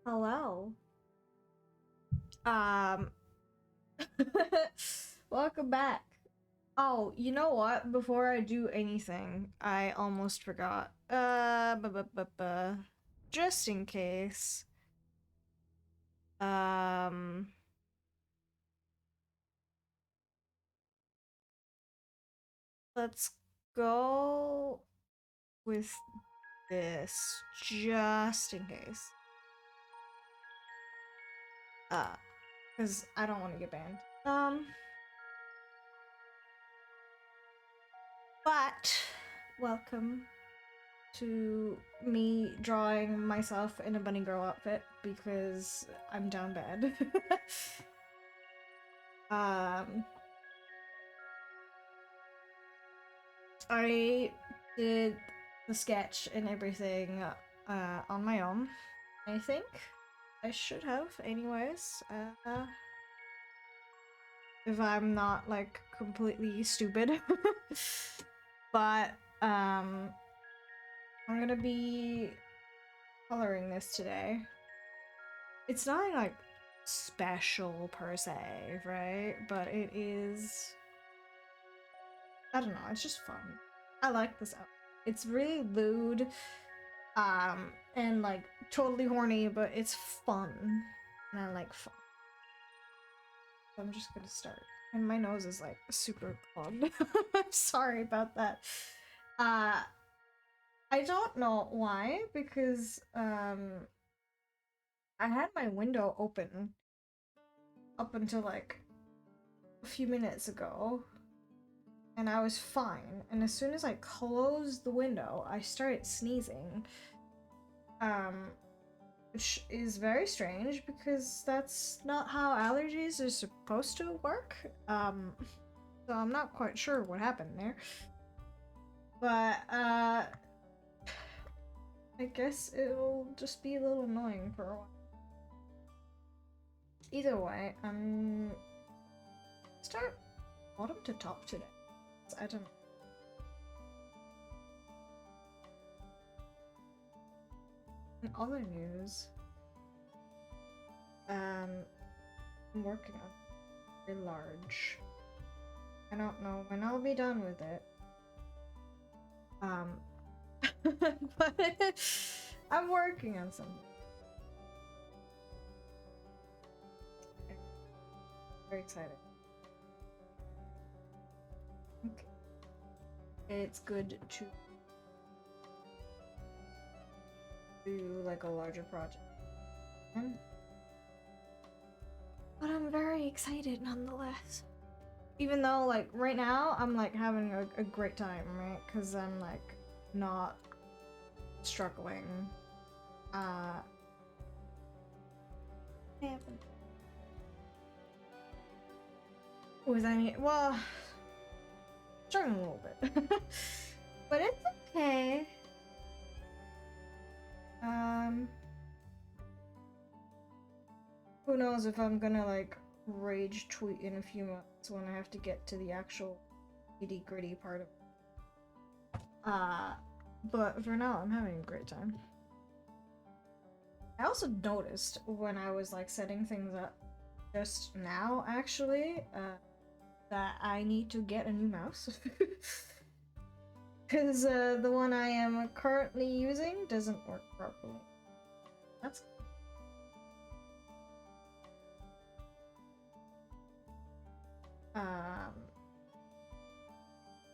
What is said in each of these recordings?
Hello. Um, welcome back. Oh, you know what? Before I do anything, I almost forgot. Just in case. Um, let's go with this just in case. Because I don't want to get banned. But welcome to me drawing myself in a bunny girl outfit because I'm down bad. um, I did the sketch and everything on my own. I think I should have, anyways. If I'm not like completely stupid, but I'm gonna be coloring this today. It's not like special per se, right? But it is. I don't know. It's just fun. I like this outfit. It's really lewd, and like totally horny, but it's fun, and I like fun. So I'm just gonna start. And my nose is like super clogged. I'm sorry about that. I don't know why because I had my window open up until like a few minutes ago and I was fine. And as soon as I closed the window, I started sneezing. Which is very strange because that's not how allergies are supposed to work. So I'm not quite sure what happened there. But, I guess it'll just be a little annoying for a while. Either way, start bottom to top today. I don't know. In other news, I'm working on a large. I don't know when I'll be done with it. But I'm working on something. Very excited. Okay. It's good to do like a larger project. But I'm very excited nonetheless. Even though like right now I'm like having a great time, right? Because I'm like not struggling. With any, well, struggling a little bit. But it's okay. Who knows if I'm gonna like rage tweet in a few months when I have to get to the actual nitty gritty part of it. But for now I'm having a great time. I also noticed when I was like setting things up just now actually, that I need to get a new mouse. Because the one I am currently using doesn't work properly. That's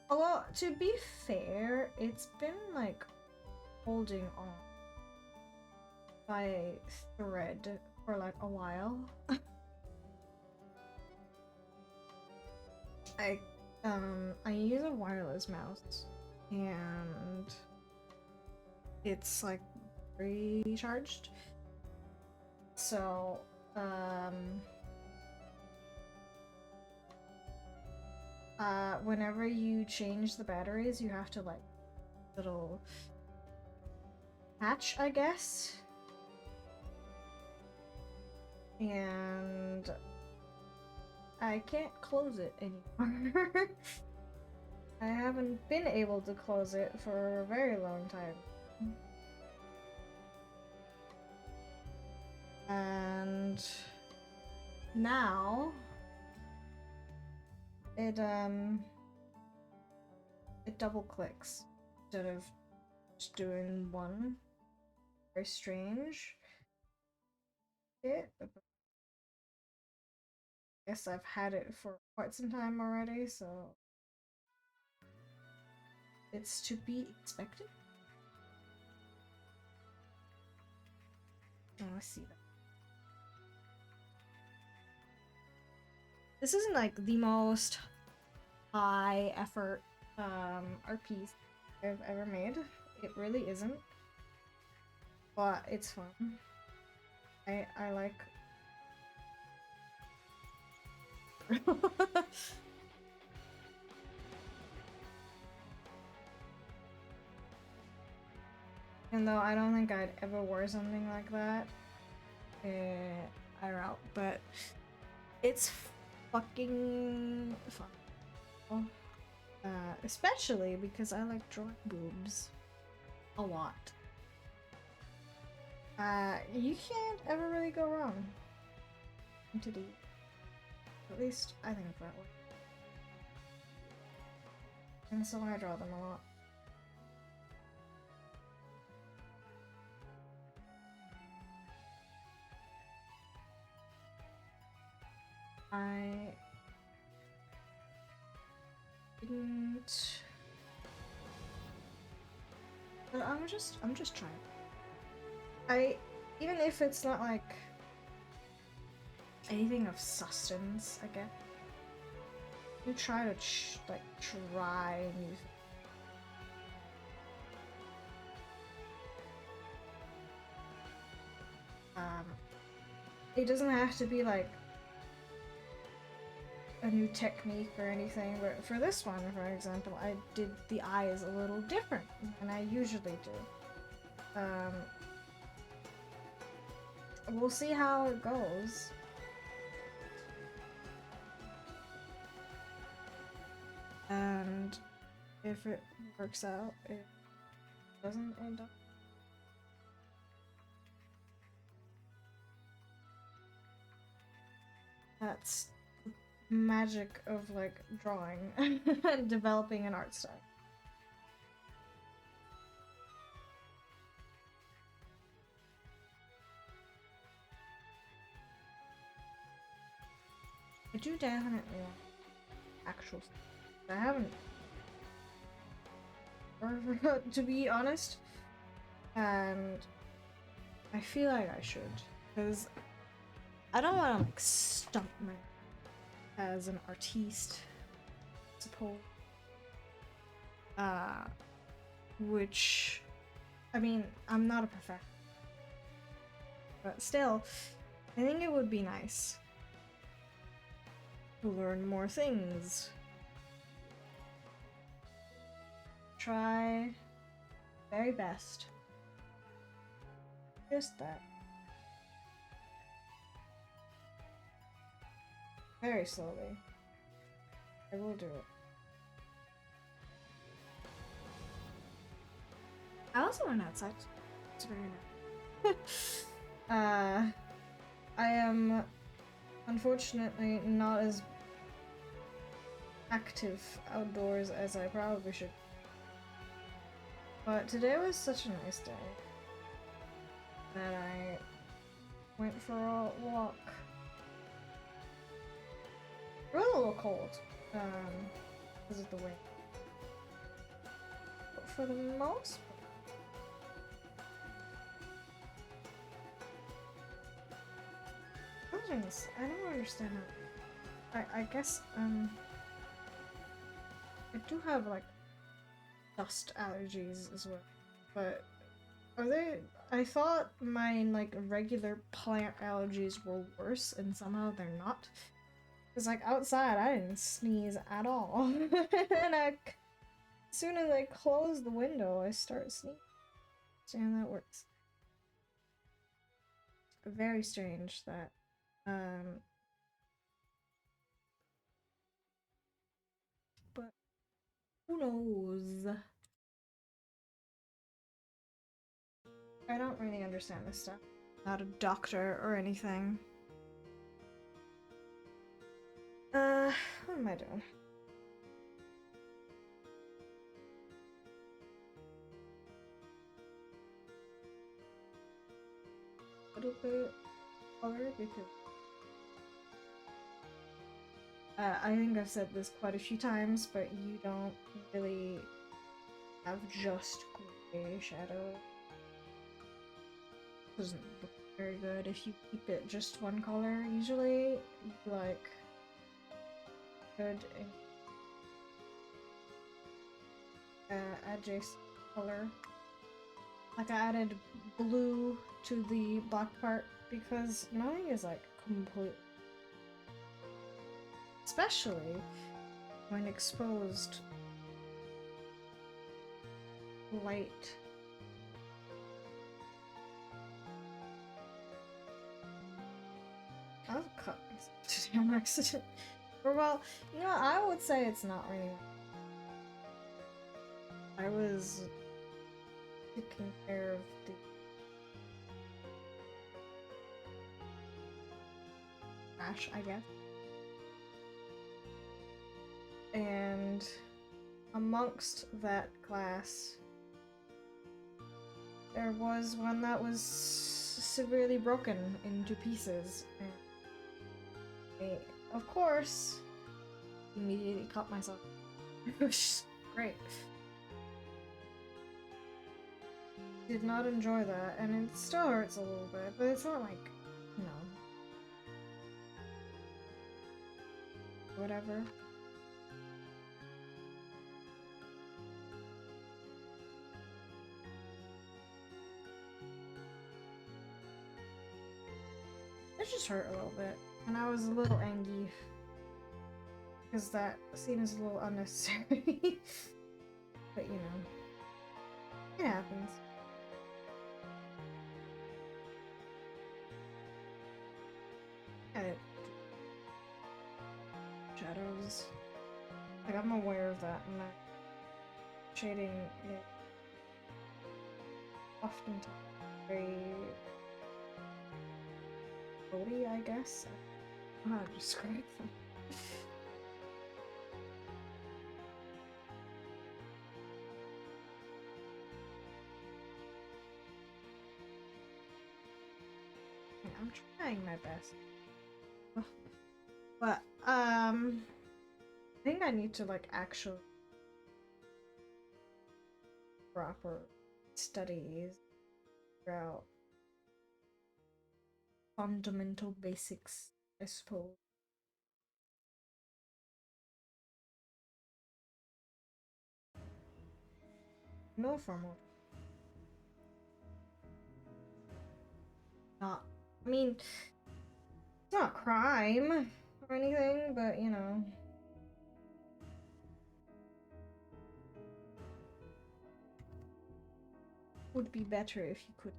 although to be fair, it's been like holding on by a thread for like a while. I I use a wireless mouse and it's like recharged. So whenever you change the batteries, you have to like little patch, I guess. And I can't close it anymore. I haven't been able to close it for a very long time. And now it double clicks instead of just doing one. Very strange. I guess I've had it for quite some time already, so it's to be expected. Oh, I see that. This isn't like the most high effort RP I've ever made. It really isn't. But it's fun. I like And though I don't think I'd ever wear something like that IRL, but it's fucking fun. Especially because I like drawing boobs a lot. You can't ever really go wrong. At least I think that way. And so I draw them a lot. I didn't. But I'm just trying. Even if it's not like anything of substance, I guess. You try to try new things. It doesn't have to be like a new technique or anything, but for this one, for example, I did the eyes a little different than I usually do. We'll see how it goes. And if it works out, it doesn't end up. That's the magic of like drawing and developing an art style. I do definitely want actual stuff. I haven't, to be honest, and I feel like I should, because I don't want to like stump my as an artiste, I suppose. Which, I mean, I'm not a professional, but still, I think it would be nice to learn more things. Try very best. Just that. Very slowly. I will do it. I also went outside. It's very nice. I am unfortunately not as active outdoors as I probably should. But today was such a nice day that I went for a walk. It was a little cold, because of the wind. But for the most part, I don't understand how. I guess, I do have, like, dust allergies as well. But are they? I thought my, like, regular plant allergies were worse, and somehow they're not. Because, like, outside, I didn't sneeze at all. And as soon as I close the window, I start sneezing. See how that works. Very strange that, but who knows? I don't really understand this stuff. not a doctor or anything. What am I doing? A little bit color because I think I've said this quite a few times, but you don't really have just gray shadow. Doesn't look very good if you keep it just one color. Usually, you like good adjacent color. Like I added blue to the black part because mine is like complete, especially when exposed light. I've cut myself today on accident. Or well, you know, I would say it's not really. I was taking care of the trash, I guess. And amongst that glass, there was one that was severely broken into pieces. And I, of course, immediately cut myself. Which is great. Did not enjoy that, and it still hurts a little bit, but it's not like, you know, whatever. It just hurt a little bit, and I was a little angry because that scene is a little unnecessary. But you know, it happens. Shadows. Like, I'm aware of that, and that shading is often very floaty, I guess. I don't know how to describe them. I'm trying my best. But, I think I need to, like, actually proper studies about fundamental basics, I suppose. No formal. Not, I mean, it's not crime or anything, but you know. Would be better if you could.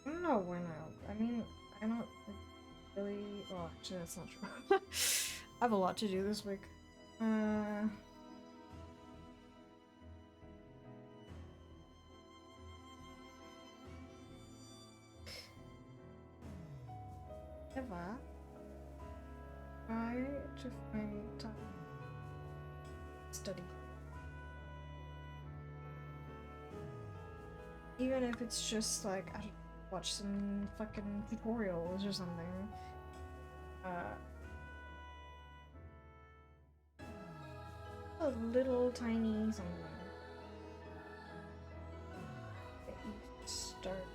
I don't know when I mean, I don't really. Well, actually, that's not true. I have a lot to do this week. Ever try to find time to study. Even if it's just like, I don't know, watch some fucking tutorials or something. A little tiny something that you start.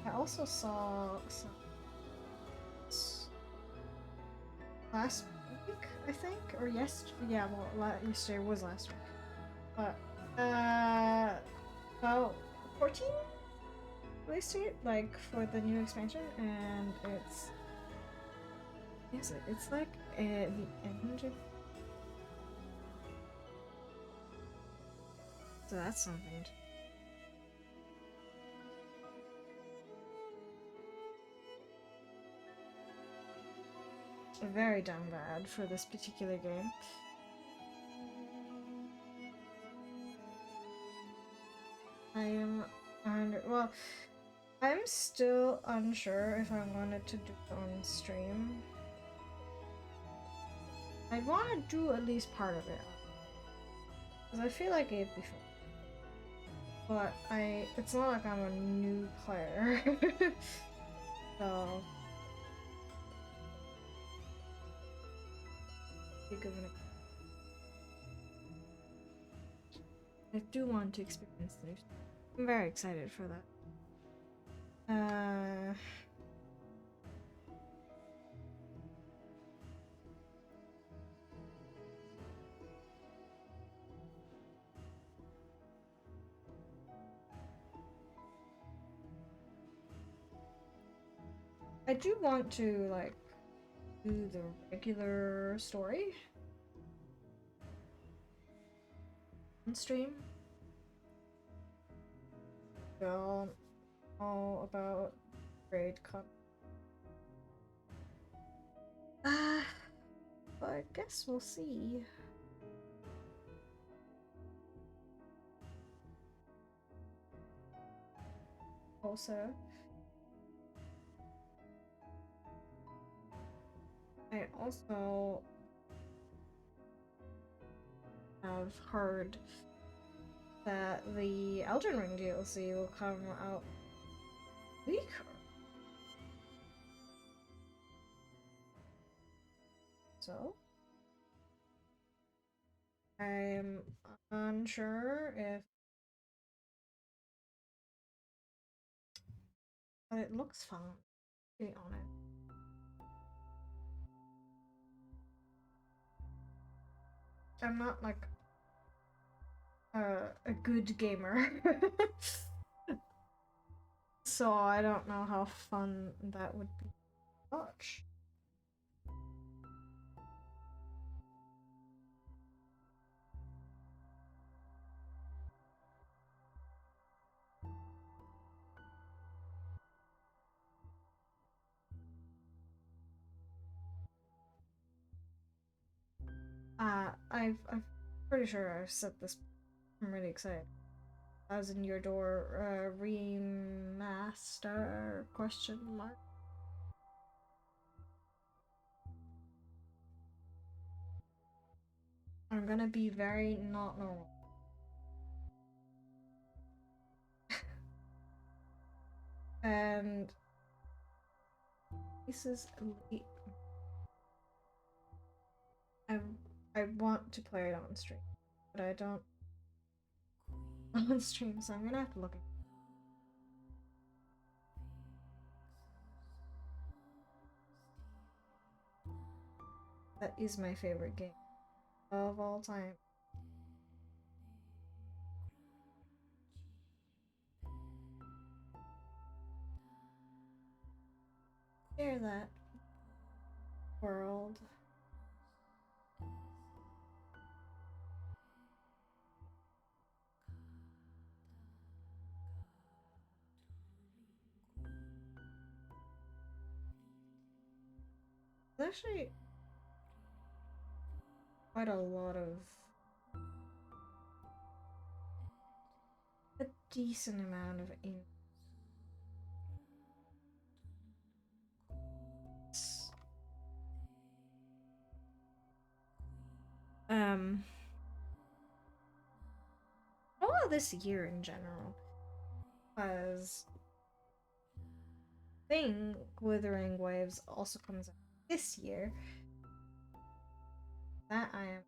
I also saw some last week, I think, or yesterday. Yeah, well, yesterday was last week. But about 14 release date, like for the new expansion, and it's is it? It's like the end of So that's something. Very damn bad for this particular game. I am well, I'm still unsure if I wanted to do it on stream. I want to do at least part of it. Because I feel like it'd be fun. But it's not like I'm a new player. So... I do want to experience this. I'm very excited for that. I do want to, like, do the regular story on stream. All about grade cut. But I guess we'll see. Also, I also have heard that the Elden Ring DLC will come out week. So I'm unsure if, but it looks fun, to be honest. I'm not like a good gamer. So I don't know how fun that would be to watch. I'm pretty sure I've said this. I'm really excited. Thousand Year Door remaster question mark. I'm gonna be very not normal. And this is late. I want to play it on stream, but I don't on stream, so I'm gonna have to look at. That is my favorite game of all time. Share that world. There's actually quite a lot of a decent amount of well, this year in general, because I think Withering Waves also comes out this year. That I am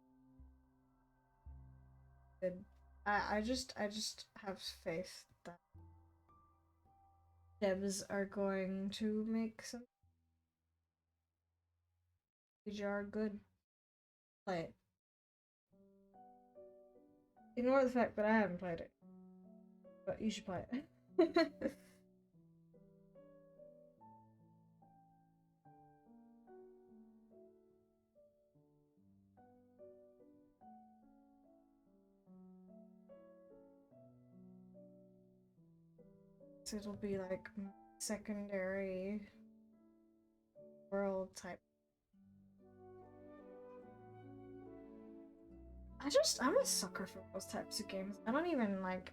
good. I just have faith that devs are going to make some are good. Play it. Ignore the fact that I haven't played it, but you should play it. guess it'll be like secondary world type. I'm a sucker for those types of games. I don't even like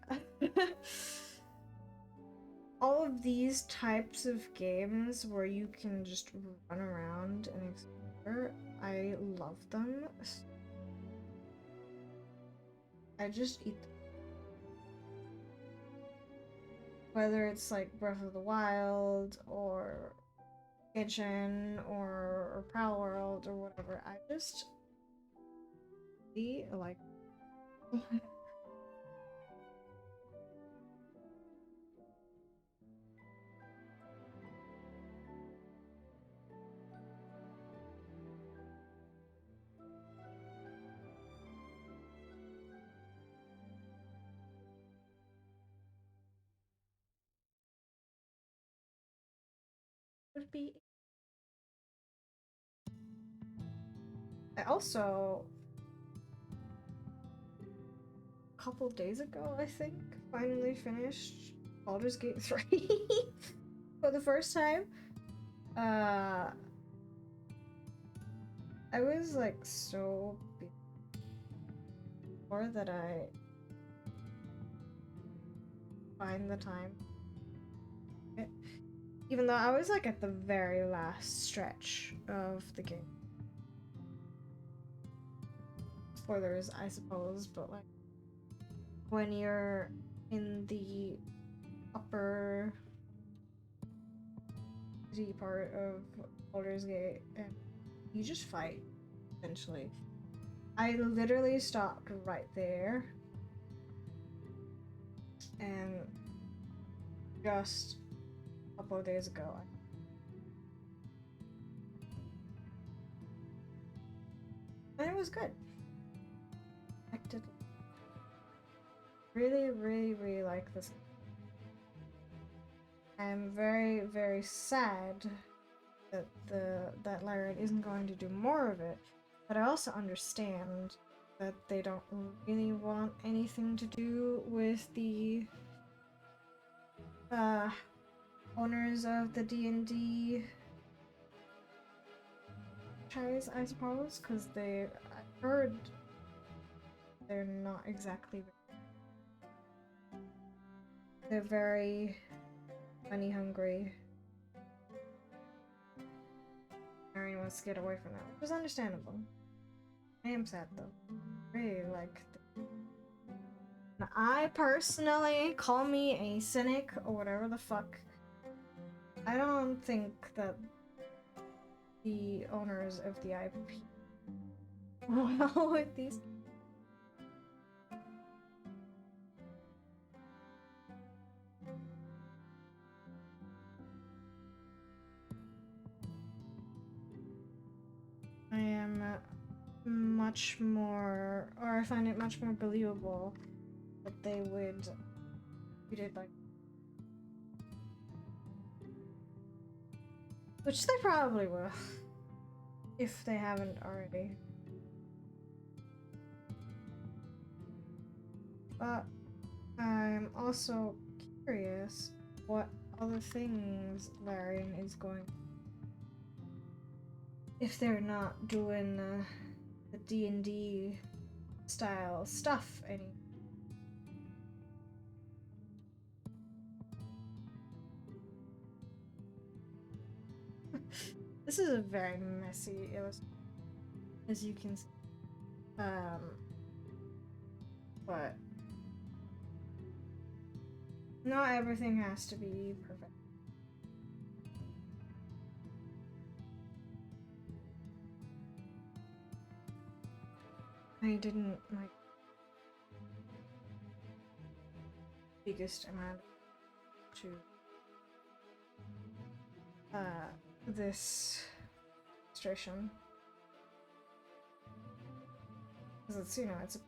all of these types of games where you can just run around and explore. I love them. I just eat them. Whether it's like Breath of the Wild or Kitchen or Prowl World or whatever, I just like would be. I also a couple days ago, I think, finally finished Baldur's Gate 3 for the first time. I was like so before that I find the time. Even though I was like at the very last stretch of the game. Spoilers, I suppose, but like when you're in the upper city part of Baldur's Gate and you just fight, essentially. I literally stopped right there and just a couple of days ago and it was good. I did really like this. I'm very, very sad that that Larian isn't going to do more of it, but I also understand that they don't really want anything to do with the owners of the D&D franchise, I suppose, because I heard they're not exactly. They're very money hungry. Marion wants to get away from that, which is understandable. I am sad though. Really like. I personally, call me a cynic or whatever the fuck, I don't think that the owners of the IP well with these. I am much more, or I find it much more believable that they would treat it like, which they probably will, if they haven't already. But I'm also curious what other things Larian is going, if they're not doing the D&D style stuff anymore. This is a very messy illustration, as you can see. But not everything has to be perfect. I didn't like biggest amount to this illustration because it's, you know, it's a,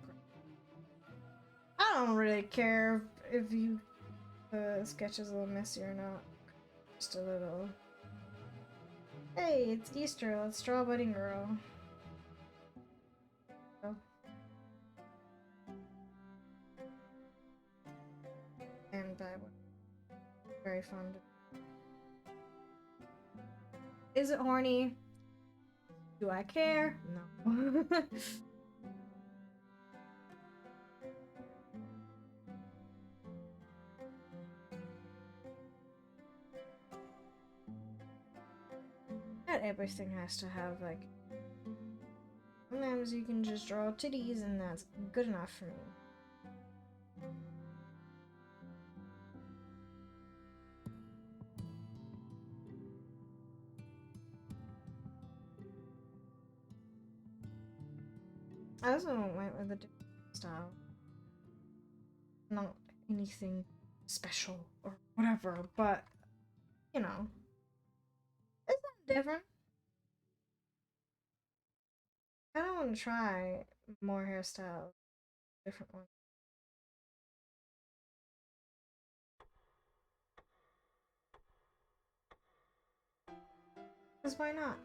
I don't really care if you the sketch is a little messy or not, just a little. Hey, it's Easter, let's draw a wedding girl. Oh. And by what very fun. Is it horny? Do I care? No. Not everything has to have, like... Sometimes you can just draw titties and that's good enough for me. I also went with a different style. Not anything special or whatever, but, you know. It's not different. I don't want to try more hairstyles. Different ones. Because why not?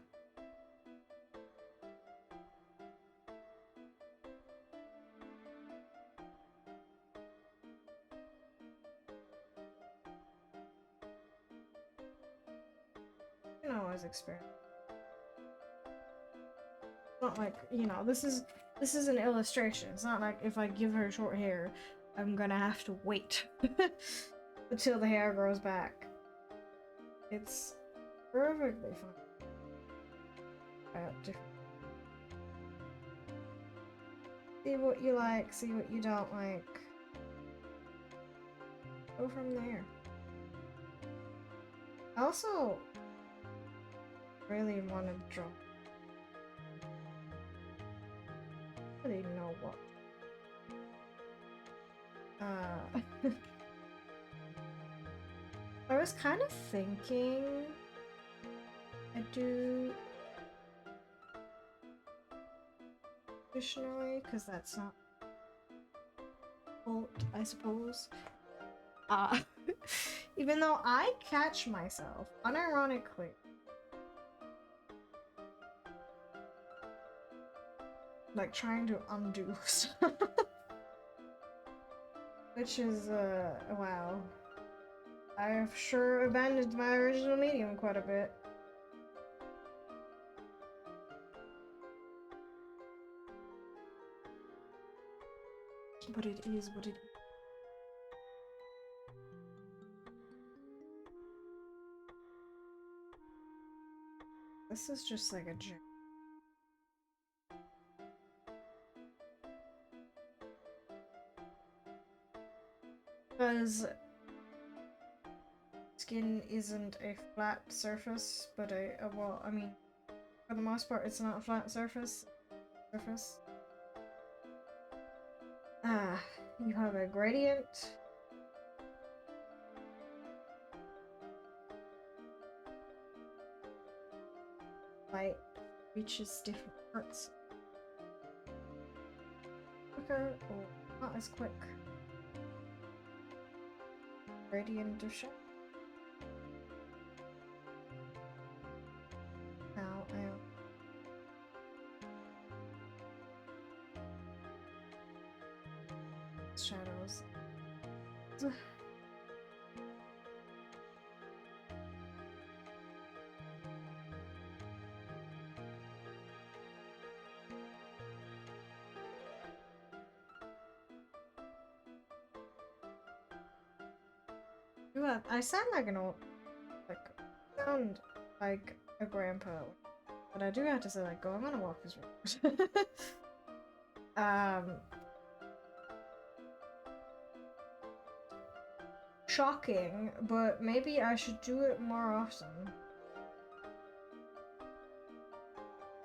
You can always experiment. Not like, you know, this is an illustration. It's not like if I give her short hair, I'm gonna have to wait until the hair grows back. It's perfectly fine. See what you like, see what you don't like. Go from there. I also really want to draw. I don't even know what. I was kind of thinking I'd do traditionally, because that's not fault, I suppose. Even though I catch myself, unironically, like trying to undo stuff. Which is, wow. I have sure abandoned my original medium quite a bit. But it is what it is. This is just like a gem. Because skin isn't a flat surface, but well, I mean, for the most part, it's not a flat surface. You have a gradient. Light reaches different parts quicker or not as quick. Gradient of shadow. Now shadows. I sound like an old, sound like a grandpa, but I do have to say, like, going on a walk is weird. Shocking, but maybe I should do it more often.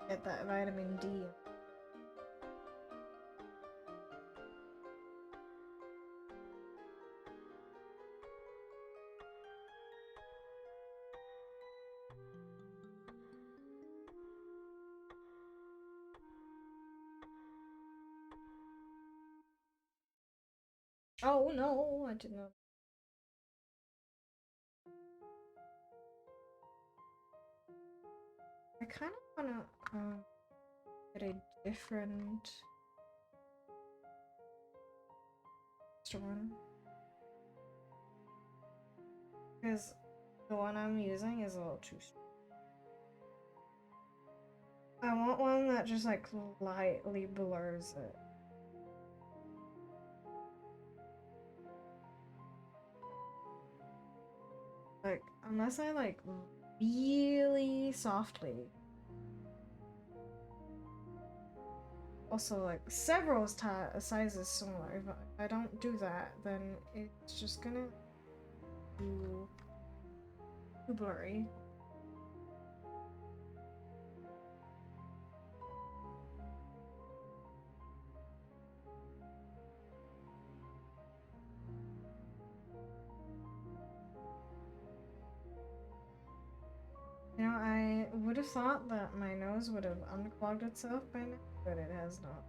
Get that vitamin D. Oh no, I did not. I kind of wanna get a different one. Because the one I'm using is a little too strong. I want one that just like lightly blurs it. Like, unless I like really softly. Also, like several sizes smaller. If I don't do that, then it's just gonna be too blurry. You know, I would have thought that my nose would have unclogged itself by now, but it has not.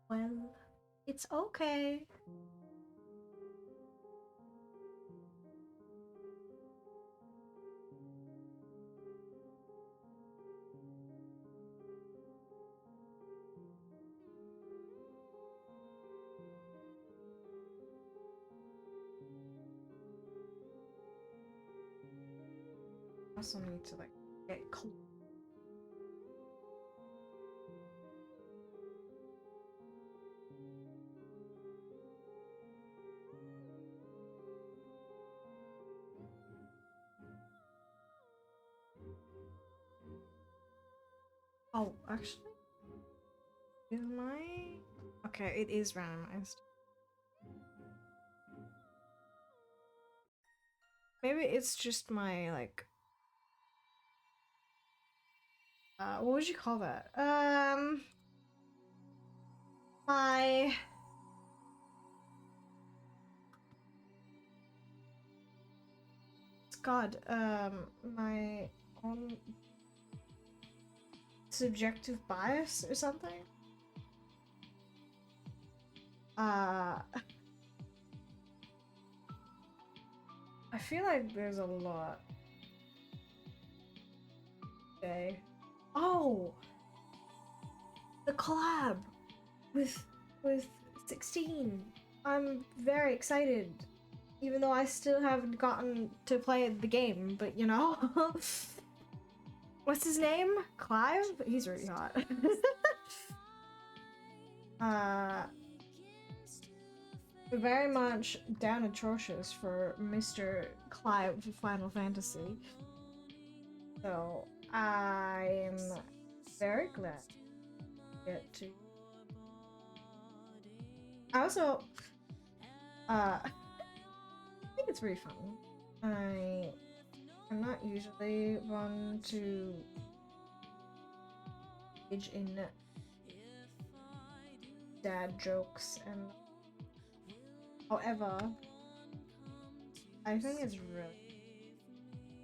Well, it's okay. I also need to like get close. Oh, actually, is my... Okay, it is randomized. Maybe it's just my, like... what would you call that? My... God, my own subjective bias or something? I feel like there's a lot. Okay. Oh! The collab with 16. I'm very excited. Even though I still haven't gotten to play the game, but you know. What's his name? Clive? He's really hot. Very much down atrocious for Mr. Clive Final Fantasy. So I'm very glad to get to. I also I think it's really fun. I'm not usually one to engage in dad jokes, and however, I think it's really,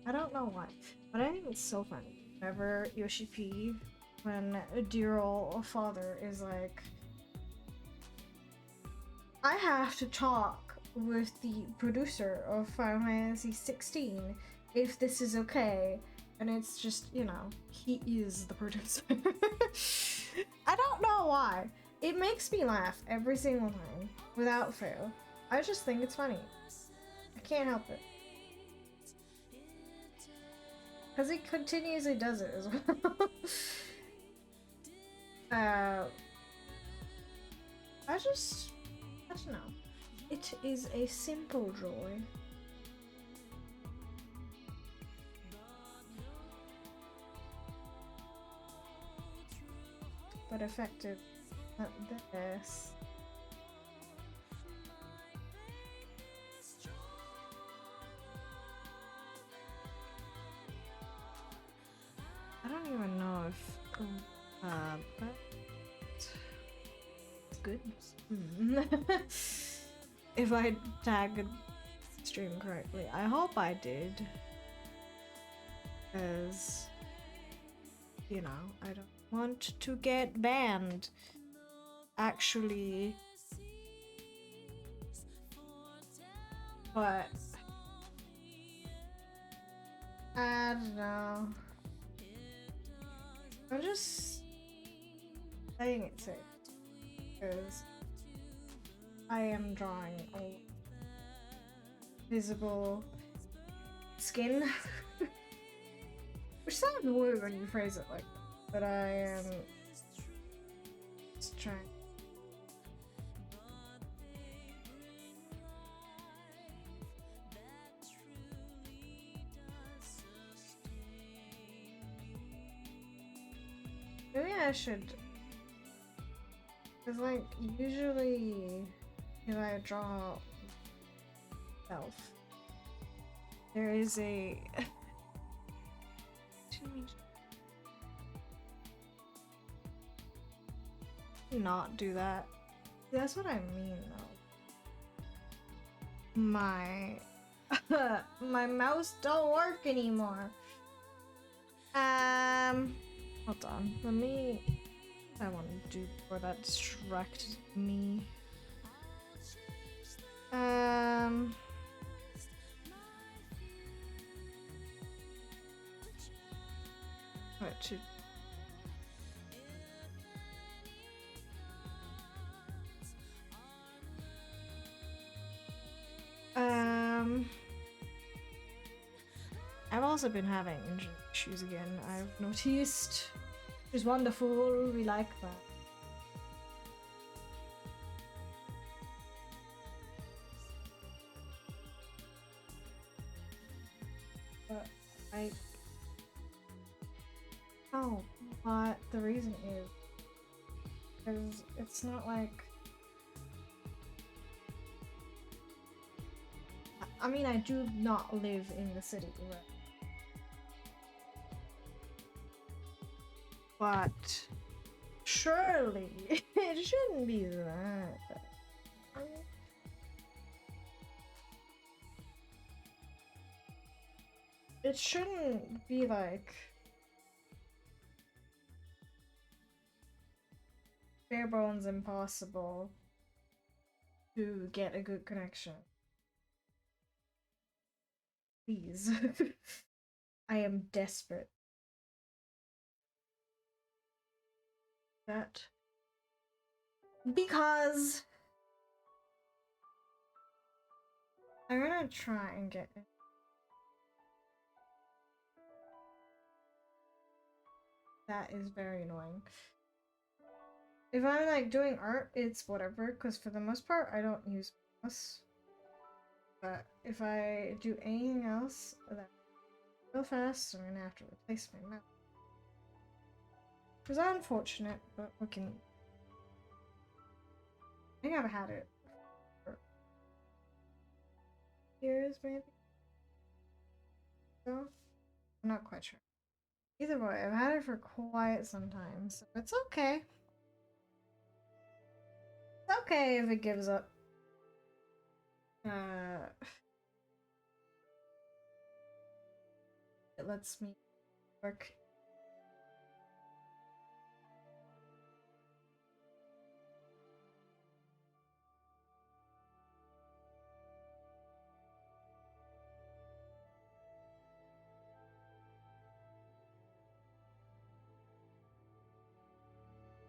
I don't know why, but I think it's so funny whenever Yoshi P, when a dear old father is like, I have to talk with the producer of Final Fantasy 16 if this is okay, and it's just, you know, he is the producer. I don't know why. It makes me laugh every single time, without fail. I just think it's funny. I can't help it. Because he continuously does it as well. I don't know. It is a simple joy. But effective at this. I don't even know if but it's good. If I tagged stream correctly. I hope I did. Because, you know, I don't want to get banned. Actually, But I don't know. I'm just playing it safe because I am drawing a visible skin, which sounds weird when you phrase it like that, but I am just trying. Maybe I should, because like usually if I draw self, there is a not do that. That's what I mean though. My my mouse don't work anymore. Hold on. Let me. I want to do before that distracted me. What to? I've also been having engine issues again. I've noticed. Which is wonderful. We like that. But I. Oh, but the reason is because it's not like. I mean, I do not live in the city, right? But surely it shouldn't be that bad. It shouldn't be like bare bones impossible to get a good connection. Please. I am desperate. That because I'm gonna try and get it. That is very annoying. If I'm like doing art, it's whatever, because for the most part I don't use mouse. But if I do anything else that real fast, I'm gonna have to replace my mouse. Which is unfortunate, but what can... I think I've had it for years, maybe? So? I'm not quite sure. Either way, I've had it for quite some time, so it's okay. It's okay if it gives up. It lets me work.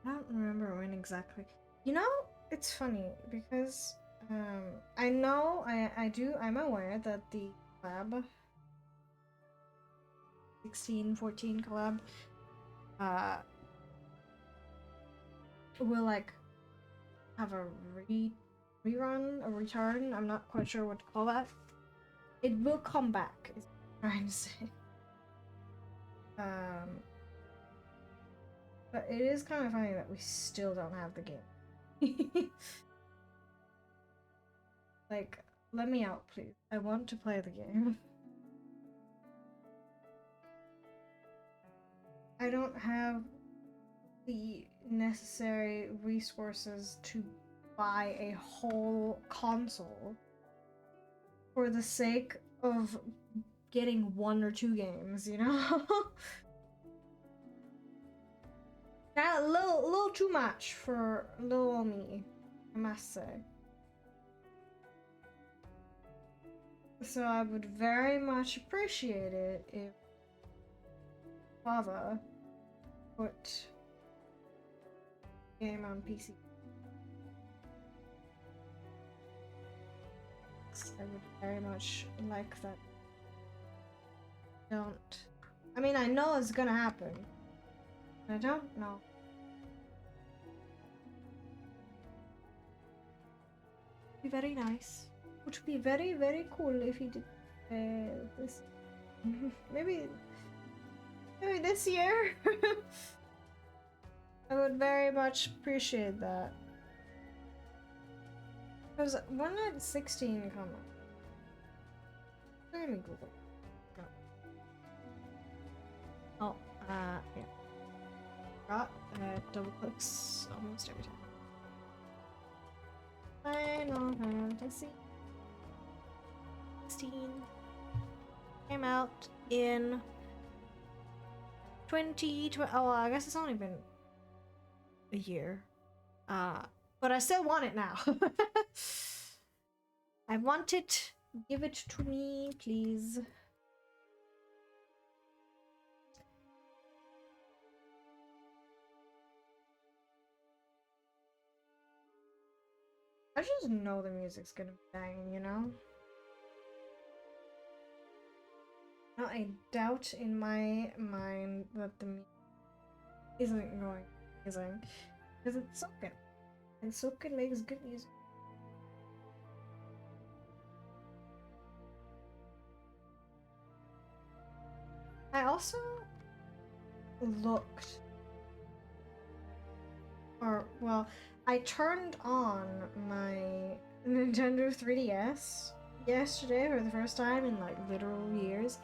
I don't remember when exactly. You know, it's funny because I know I'm aware that the collab 16-14 collab will like have a rerun, a return. I'm not quite sure what to call that. It will come back, is what I'm trying to say. But it is kind of funny that we still don't have the game. Like, let me out, please. I want to play the game. I don't have the necessary resources to buy a whole console for the sake of getting 1 or 2 games, you know? That a little too much for little me, I must say. So I would very much appreciate it if Father put game on PC. I would very much like that. Don't. I mean, I know it's gonna happen. I don't know. Be very nice. Would be very, very cool if he did this. maybe this year. I would very much appreciate that. Because when did 16 come out? Let me Google. Oh, yeah. Got double clicks almost every time. Final Fantasy 16 came out in 2020. Oh, I guess it's only been a year. But I still want it now. I want it. Give it to me, please. I just know the music's gonna be banging, you know? Not a doubt in my mind that the music isn't going amazing. Because it's Soken. And Soken makes good music. I also looked, or well, I turned on my Nintendo 3DS yesterday for the first time in like literal years.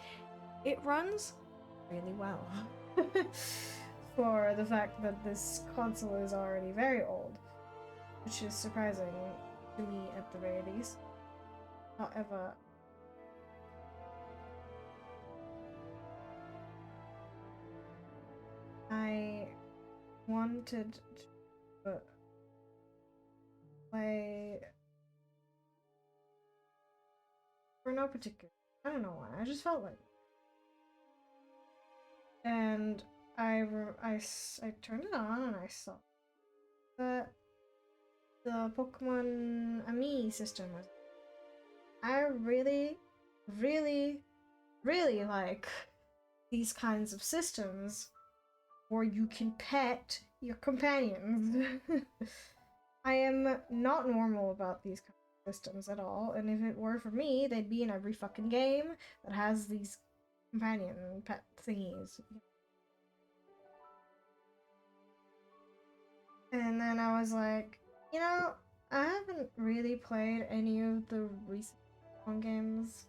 It runs really well for the fact that this console is already very old, which is surprising to me at the very least. However, I wanted to play for no particular. I don't know why. I just felt like. And I turned it on and I saw that the Pokemon Ami system was. I really, really, really like these kinds of systems where you can pet your companions. I am not normal about these kind of systems at all, and if it were for me, they'd be in every fucking game that has these companion pet thingies. And then I was like, you know, I haven't really played any of the recent Pokemon games.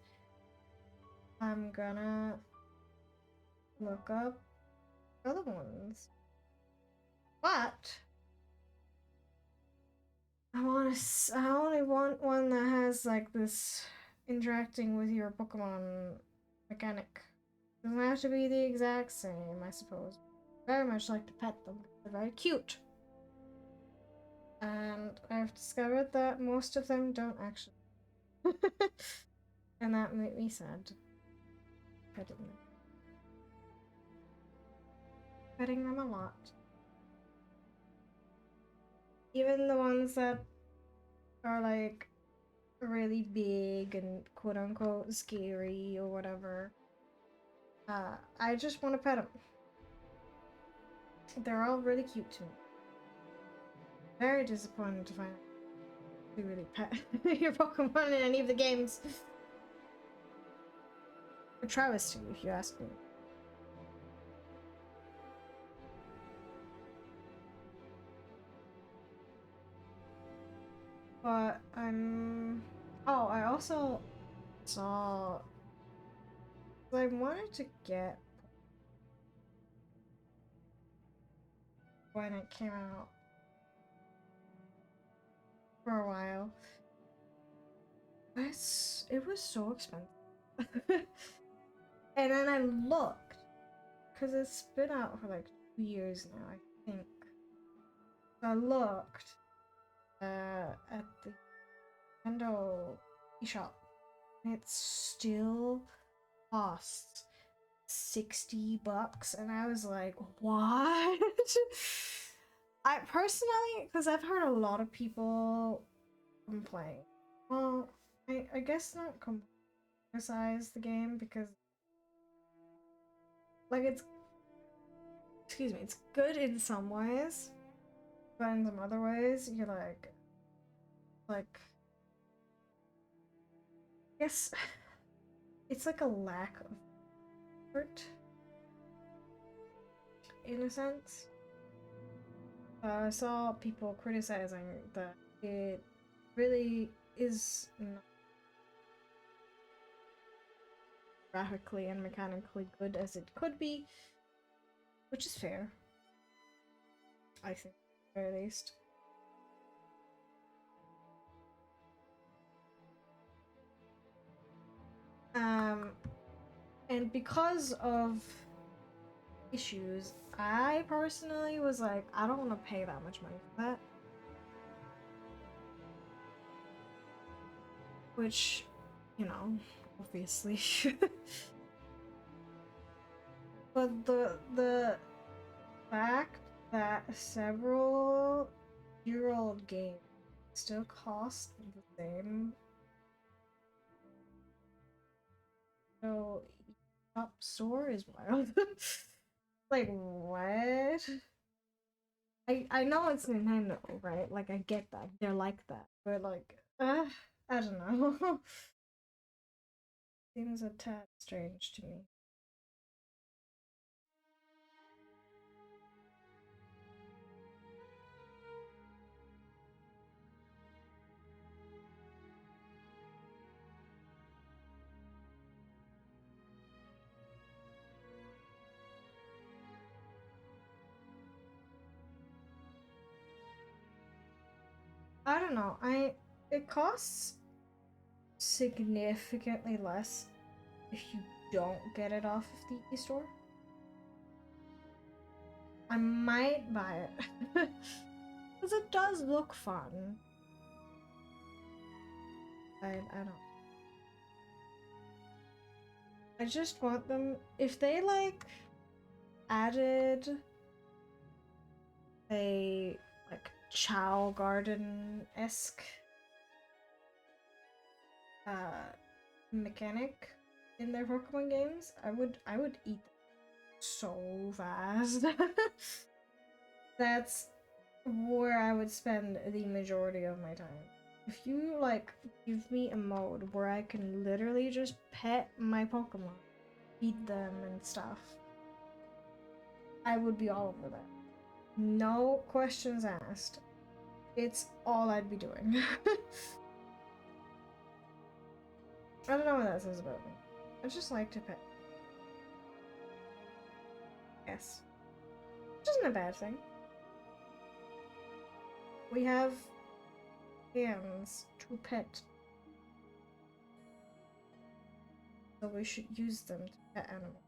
I'm gonna look up other ones. But I only want one that has like this interacting with your Pokemon mechanic. Doesn't have to be the exact same, I suppose. Very much like to pet them. They're very cute. And I've discovered that most of them don't actually. And that made me sad. Petting them. Petting them a lot. Even the ones that are like really big and quote unquote scary or whatever. I just want to pet them. They're all really cute to me. Very disappointed to find out you really pet your Pokemon in any of the games. A travesty, if you ask me. But I'm. Oh, I also saw. I wanted to get when it came out for a while. It was so expensive. And then I looked, because it's been out for like 2 years now, I think. So I looked at the Nintendo eShop and it still costs $60, and I was like, what? I personally, because I've heard a lot of people complain. Well, I guess not criticize the game because, like, excuse me, it's good in some ways, but in some other ways, you're like, I guess it's like a lack of effort, in a sense. I saw people criticizing that it really is not graphically and mechanically good as it could be, which is fair, I think, at the very least. And because of issues, I personally was like, I don't want to pay that much money for that. Which, you know, obviously. But the fact that several year-old games still cost the same. So, top store is wild. Like, what? I know it's Nintendo, right? Like, I get that. They're like that. But, like, I don't know. Seems a tad strange to me. I don't know. It costs significantly less if you don't get it off of the e-store. I might buy it. Because it does look fun. I don't. I just want them, if they like added a like Chow Garden-esque mechanic in their Pokemon games, I would eat them so fast. That's where I would spend the majority of my time. If you like give me a mode where I can literally just pet my Pokemon, feed them and stuff, I would be all over that. No questions asked. It's all I'd be doing. I don't know what that says about me. I just like to pet. Yes. Which isn't a bad thing. We have hands to pet. So we should use them to pet animals.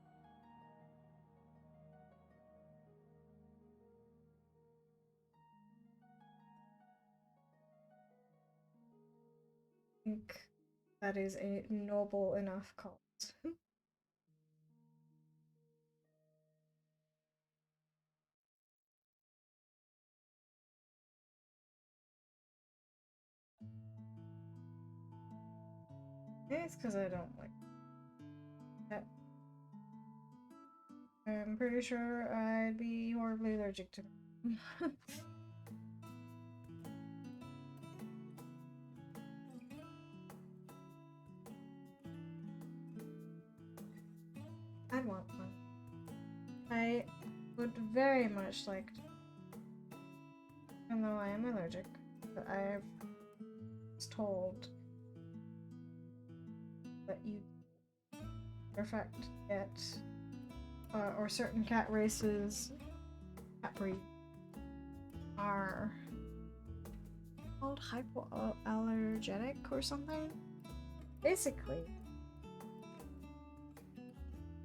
I think that is a noble enough cause. Maybe it's because I don't like that. I'm pretty sure I'd be horribly allergic to them. I'd want one. I would very much like to. Even though I am allergic, but I was told that you, in fact, get, or certain cat races, cat breed, are called hypoallergenic or something. Basically,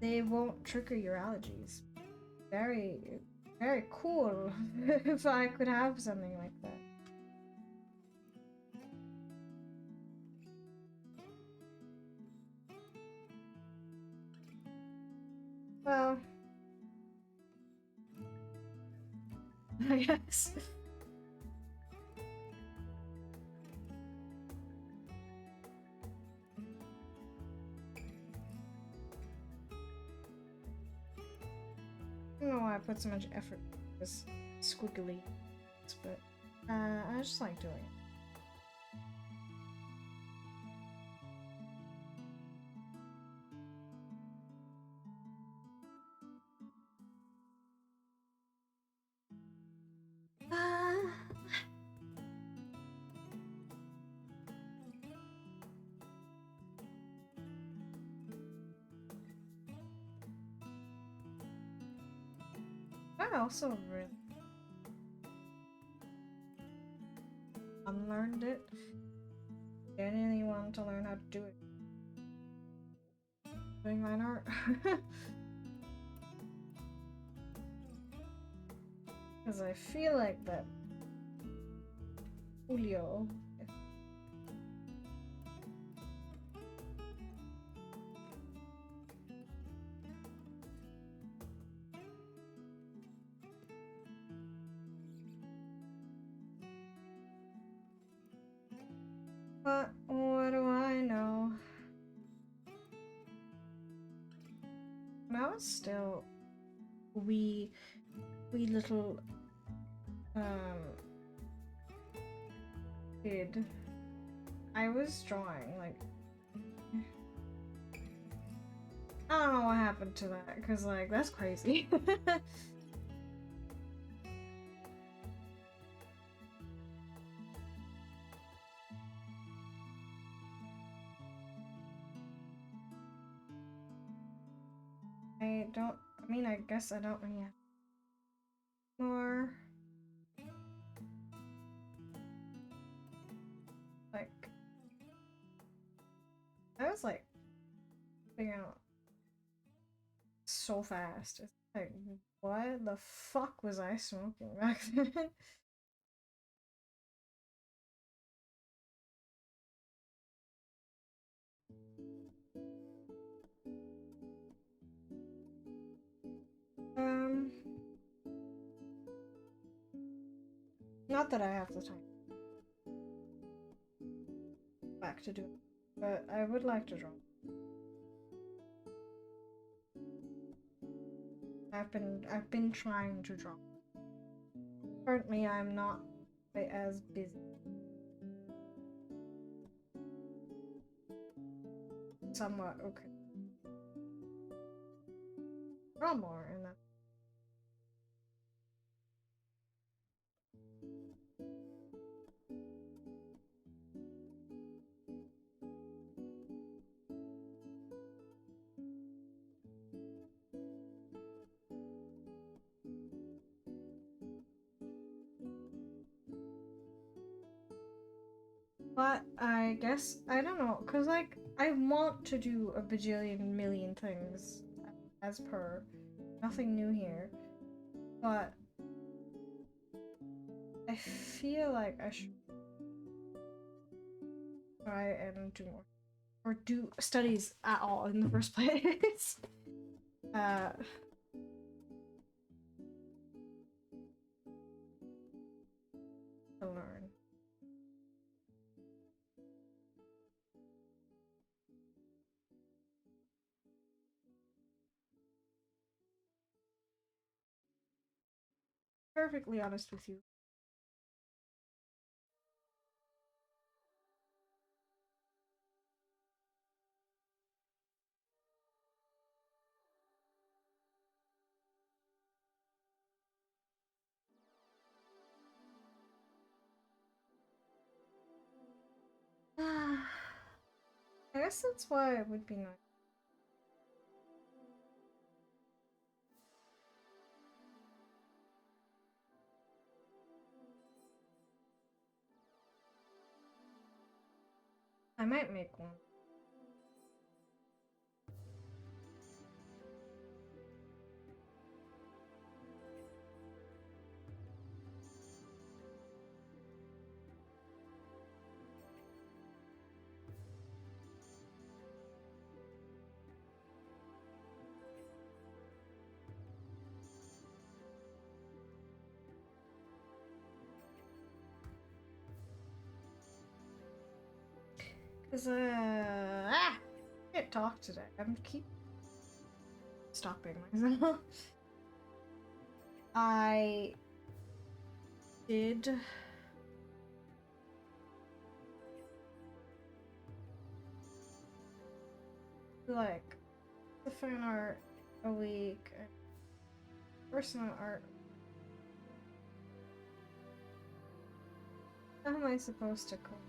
they won't trigger your allergies. Very, very cool if I could have something like that. Well, I guess. I don't know why I put so much effort into this squiggly, but I just like doing it. I also really unlearned it. Genuinely wanted to learn how to do it. Doing line art. Because I feel like that Julio. But what do I know? When I was still wee little kid, I was drawing like I don't know what happened to that because like that's crazy. I mean, I guess I don't really have more. Like, I was like figuring out so fast. It's like, what the fuck was I smoking back then? Not that I have the time back to do it, but I would like to draw. I've been trying to draw. Currently, I'm not quite as busy. Somewhat okay. Draw more, and that. But I guess I don't know, cause like I want to do a bajillion million things, as per. Nothing new here, but I feel like I should try and do more, or do studies at all in the first place. To learn. Perfectly honest with you. I guess that's why it would be nice. I might make one. Cause can't talk today. I'm keep stopping myself. I did like the fan art a week and personal art. How am I supposed to call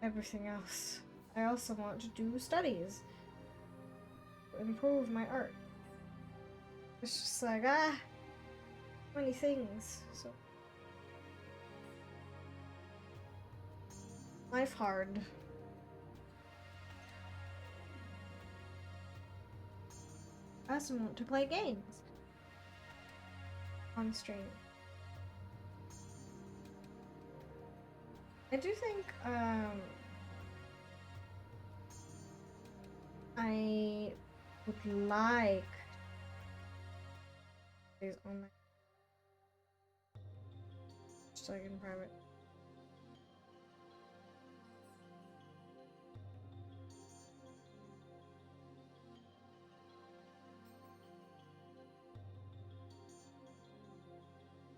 everything else? I also want to do studies to improve my art. It's just like many things. So life hard. I also want to play games on stream. I do think I would like these on my just like in private.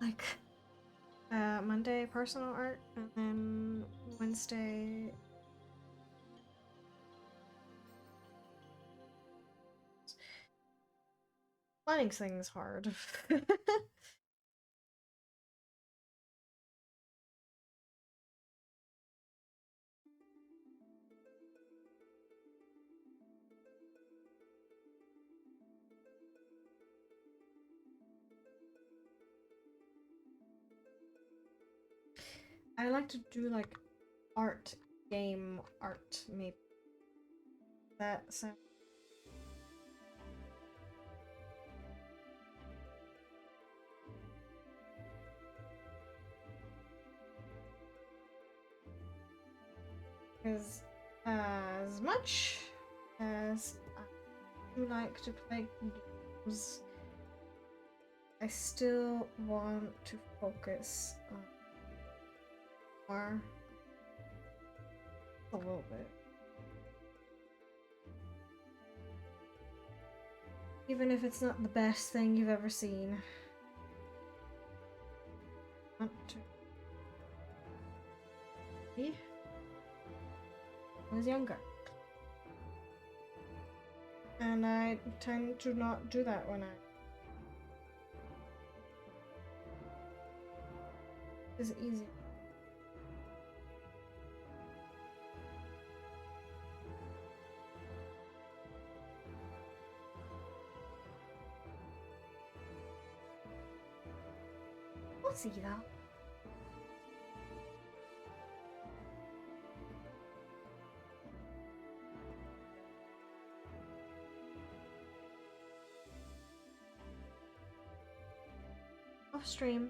Like Monday personal art and then Wednesday planning things hard. I like to do like art, game art, maybe. That sounds. Because as much as I do like to play games, I still want to focus on more. A little bit. Even if it's not the best thing you've ever seen. I want to. Me? I was younger. And I tend to not do that when it's easy. We'll see though. Off stream.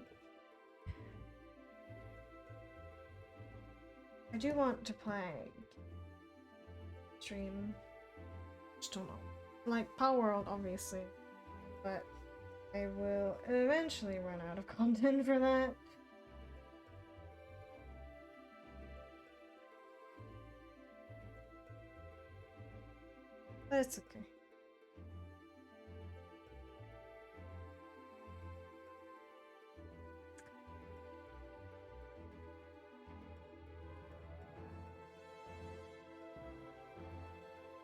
I do want to play stream. Just don't know. Like Power World, obviously, but I will eventually run out of content for that. But it's okay.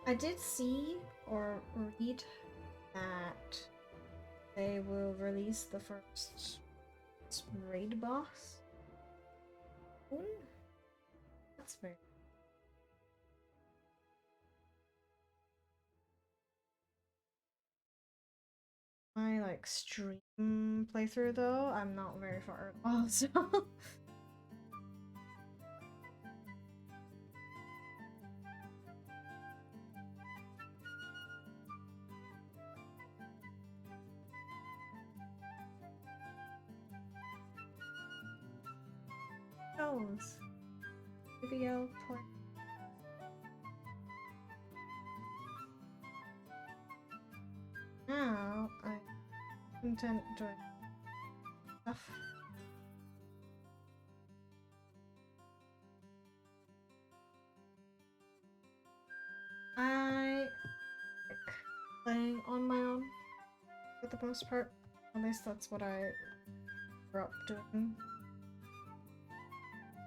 I did see or read that they will release the first raid boss soon. That's very. My like stream playthrough though, I'm not very far at all, so. Jones. Video play. Now I'm content doing stuff. playing on my own for the most part. At least that's what I grew up doing.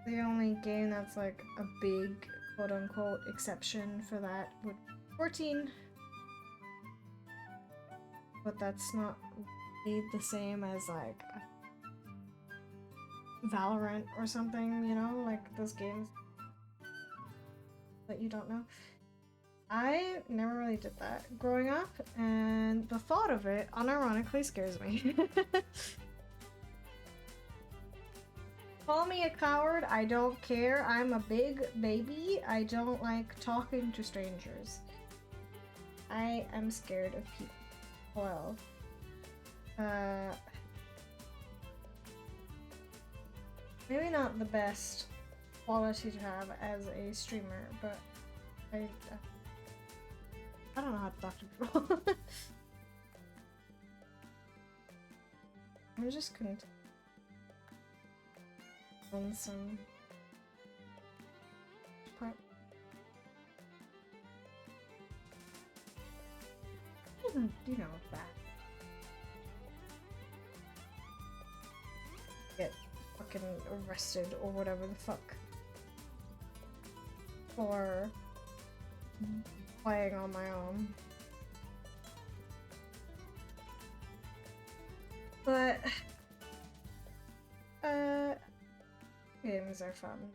The only game that's like a big quote-unquote exception for that would be 14. But that's not really the same as like Valorant or something, you know? Like those games that you don't know. I never really did that growing up, and the thought of it unironically scares me. Call me a coward, I don't care. I'm a big baby. I don't like talking to strangers. I am scared of people. Well, maybe not the best quality to have as a streamer, but I don't know how to talk to people. I'm just gonna on some part. You know that. Get fucking arrested or whatever the fuck for playing on my own. But games are fun.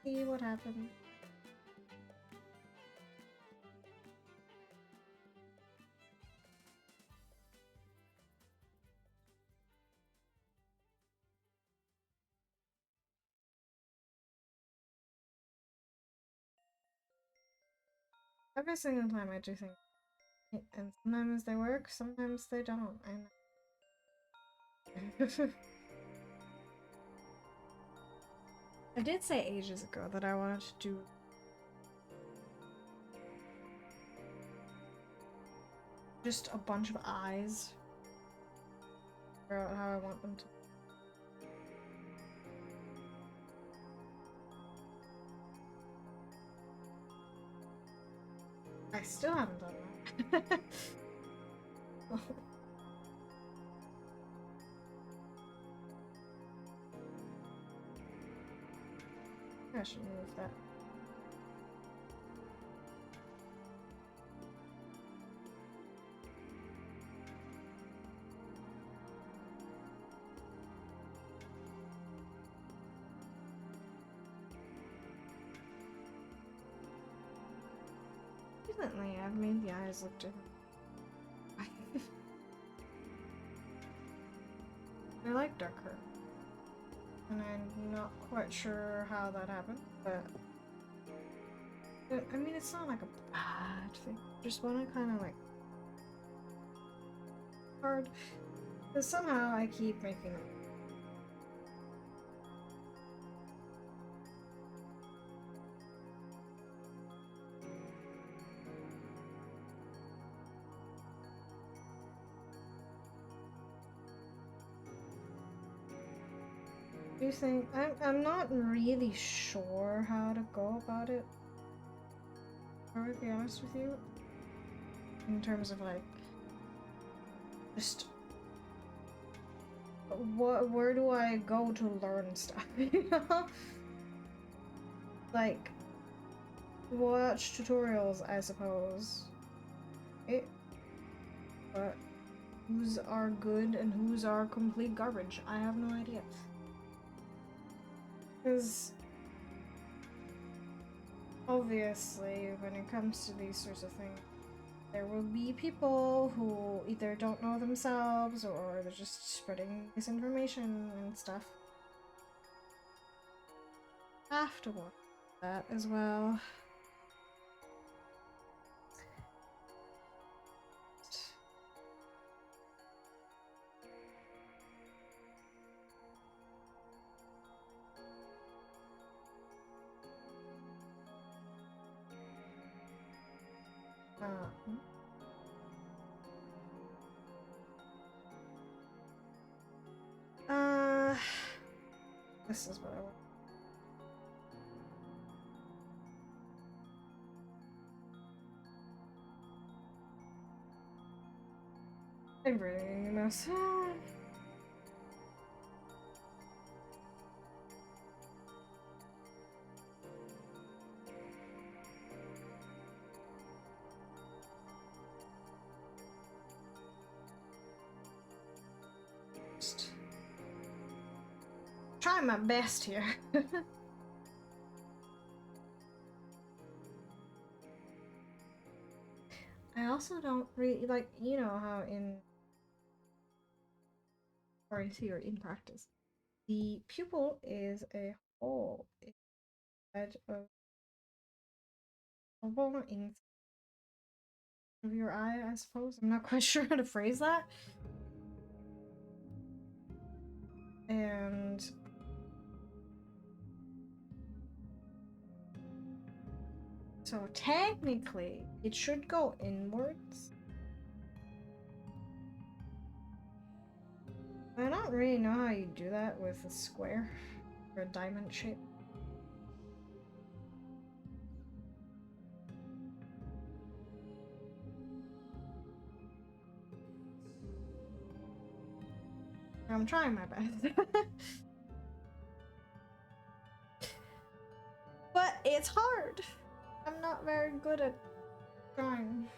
See what happens. Every single time I do things, and sometimes they work, sometimes they don't. I know. I did say ages ago that I wanted to do just a bunch of eyes. Figure out how I want them to. I still haven't done that. I should move that. Recently, I've made the eyes look different. I like darker. And I'm not quite sure how that happened, but I mean, it's not like a bad thing. Just want to kind of like hard, because somehow I keep making them. Do you think I'm not really sure how to go about it? I would be honest with you. In terms of like just where do I go to learn stuff, you know? Like watch tutorials, I suppose. Okay. But whose are good and whose are complete garbage? I have no idea. Because obviously, when it comes to these sorts of things, there will be people who either don't know themselves or they're just spreading misinformation and stuff. Have to watch that as well. This is what I want. Everything must. Just trying my best here. I also don't really like, you know how in theory, in practice, the pupil is a hole inside of a hole inside of your eye, I suppose. I'm not quite sure how to phrase that. And so technically, it should go inwards. I don't really know how you do that with a square or a diamond shape. I'm trying my best. But it's hard. I'm not very good at drawing.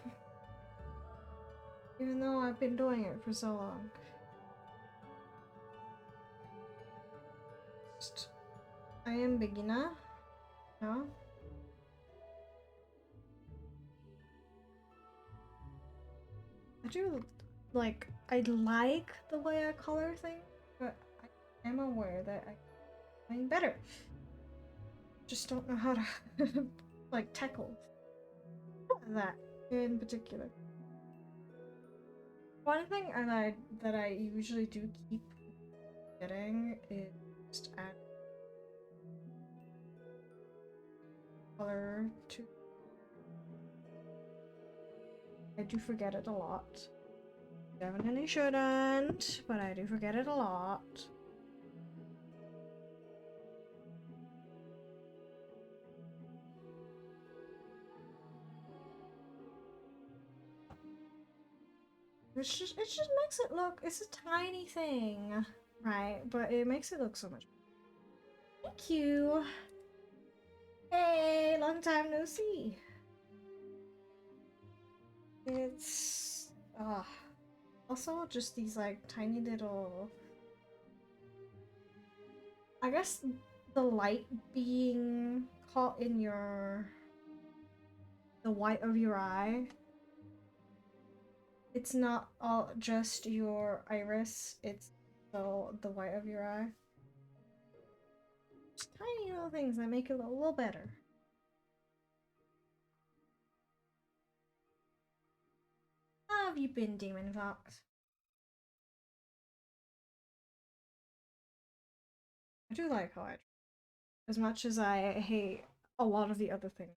Even though I've been doing it for so long. I am beginner. No? I do like I like the way I color things, but I am aware that I'm doing better. Just don't know how to like tackle that in particular. One thing that I usually do keep getting is just add color to. I do forget it a lot. Definitely shouldn't, but I do forget it a lot. It just makes it look, it's a tiny thing, right? But it makes it look so much. Thank you. Hey, long time no see. It's also just these like tiny little, I guess the light being caught in the white of your eye. It's not all just your iris, it's the white of your eye. Just tiny little things that make it look a little better. How have you been, Demon Fox? I do like how I draw, as much as I hate a lot of the other things.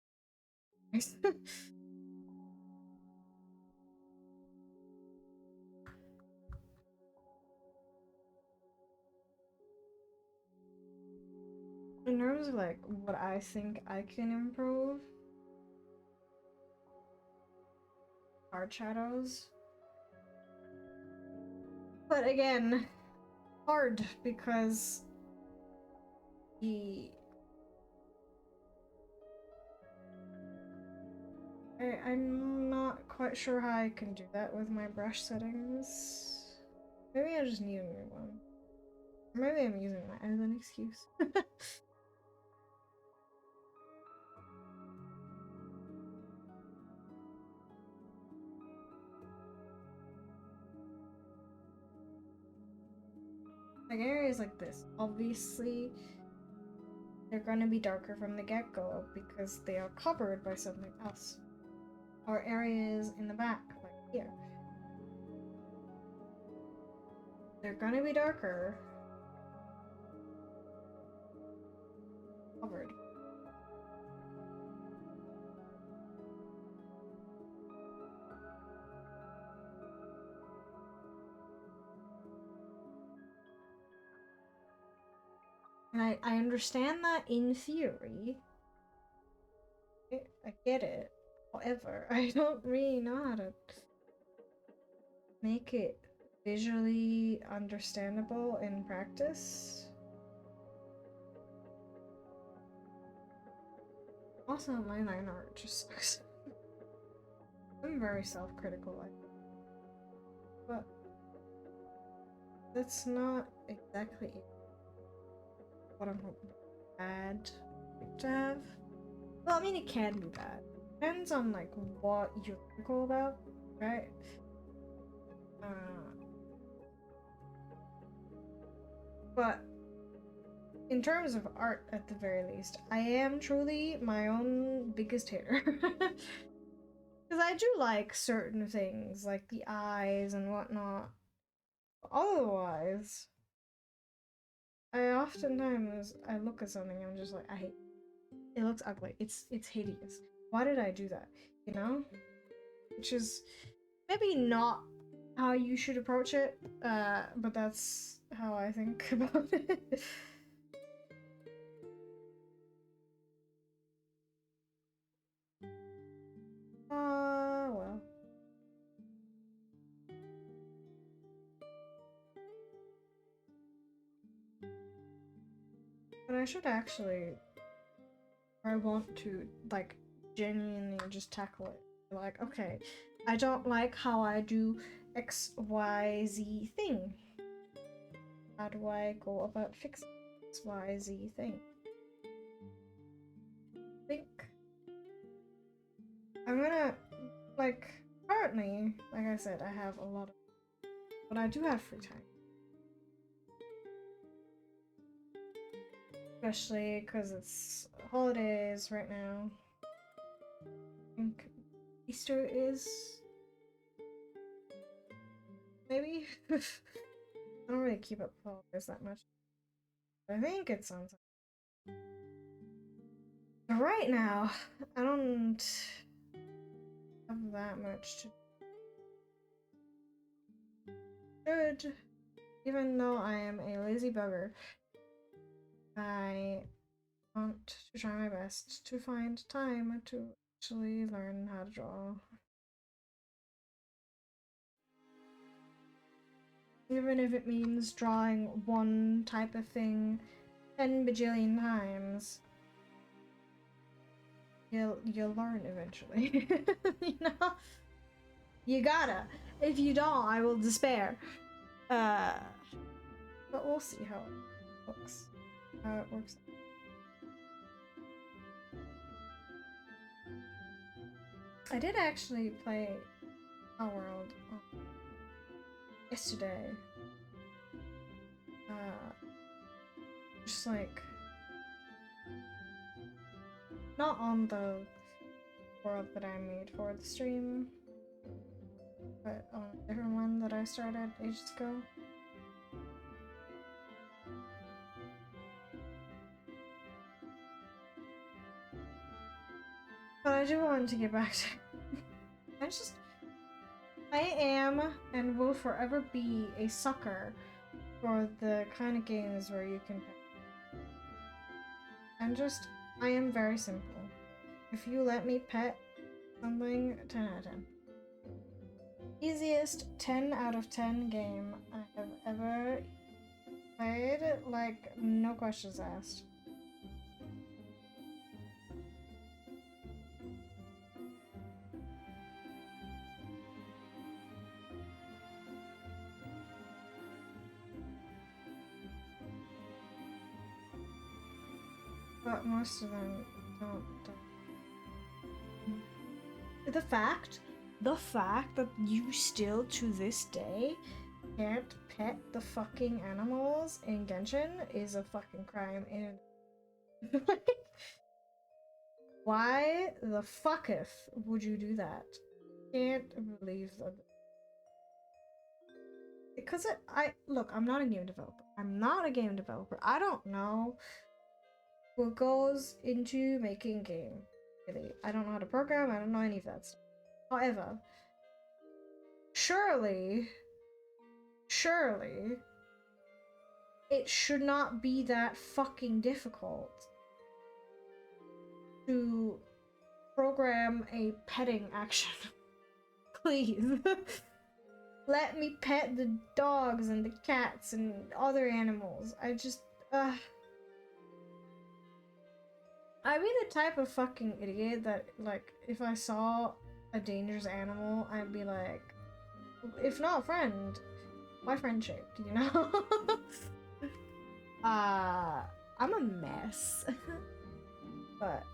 In terms of like what I think I can improve, hard shadows. But again, hard because I'm not quite sure how I can do that with my brush settings. Maybe I just need a new one. Maybe I'm using that as an excuse. Like areas like this, obviously they're gonna be darker from the get-go because they are covered by something else. Or areas in the back, like here. They're gonna be darker. Covered. And I understand that in theory. I get it. However, I don't really know how to make it visually understandable in practice. Also, my line art just sucks. I'm very self-critical, but that's not exactly what I'm hoping bad to have. Well, I mean, it can be bad. Depends on like what you're critical about, right? But in terms of art, at the very least, I am truly my own biggest hater. Because I do like certain things, like the eyes and whatnot. Otherwise, I oftentimes I look at something and I'm just like, I hate it. It looks ugly. It's hideous. Why did I do that? You know? Which is maybe not how you should approach it, but that's how I think about it. Well. But I should actually, I want to, like, genuinely just tackle it. Like, okay, I don't like how I do XYZ thing. How do I go about fixing XYZ thing? I think I'm gonna, like, currently, like I said, I have a lot of, but I do have free time. Especially because it's holidays right now. I think Easter is maybe. I don't really keep up with holidays that much. I think it sounds like. But right now, I don't have that much to should. Even though I am a lazy bugger, I want to try my best to find time to actually learn how to draw. Even if it means drawing one type of thing 10 bajillion times, you'll learn eventually. You know? You gotta. If you don't, I will despair. But we'll see how it looks. How it works. I did actually play Palworld yesterday. Just like not on the world that I made for the stream, but on a different one that I started ages ago. But I do want to get back to I am and will forever be a sucker for the kind of games where you can pet. I am very simple. If you let me pet something, 10 out of 10. Easiest 10 out of 10 game I have ever played, like, no questions asked. But most of them don't. The fact that you still to this day can't pet the fucking animals in Genshin is a fucking crime in why the fucketh would you do that? Can't believe that. Because look, I'm not a game developer. I don't know what goes into making a game. Really. I don't know how to program, I don't know any of that stuff. However, surely, it should not be that fucking difficult to program a petting action. Please. Let me pet the dogs and the cats and other animals. I just, I'd be the type of fucking idiot that, like, if I saw a dangerous animal, I'd be like, if not friend, why friendship, you know? I'm a mess. But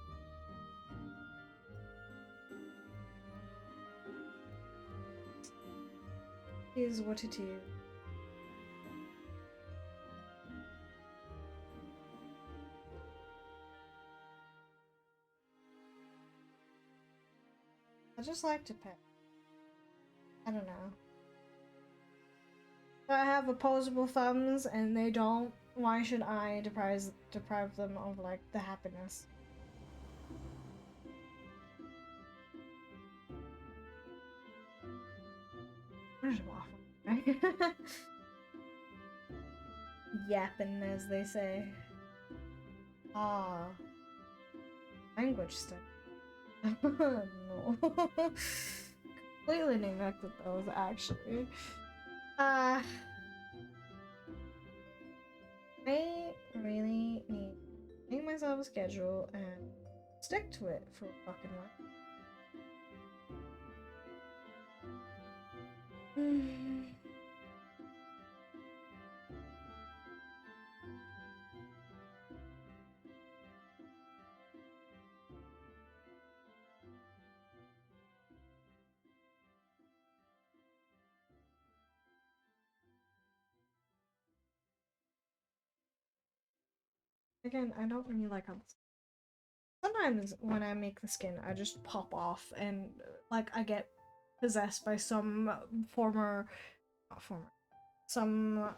is what it is. I just like to pet. I don't know. If I have opposable thumbs and they don't, why should I deprive them of, like, the happiness? There's waffle. Yapping, as they say. Ah. Language stuff. No. Completely neglected those, actually. I really need to make myself a schedule and stick to it for a fucking while. Again, I don't really like how sometimes when I make the skin, I just pop off and, like, I get possessed by some not former, some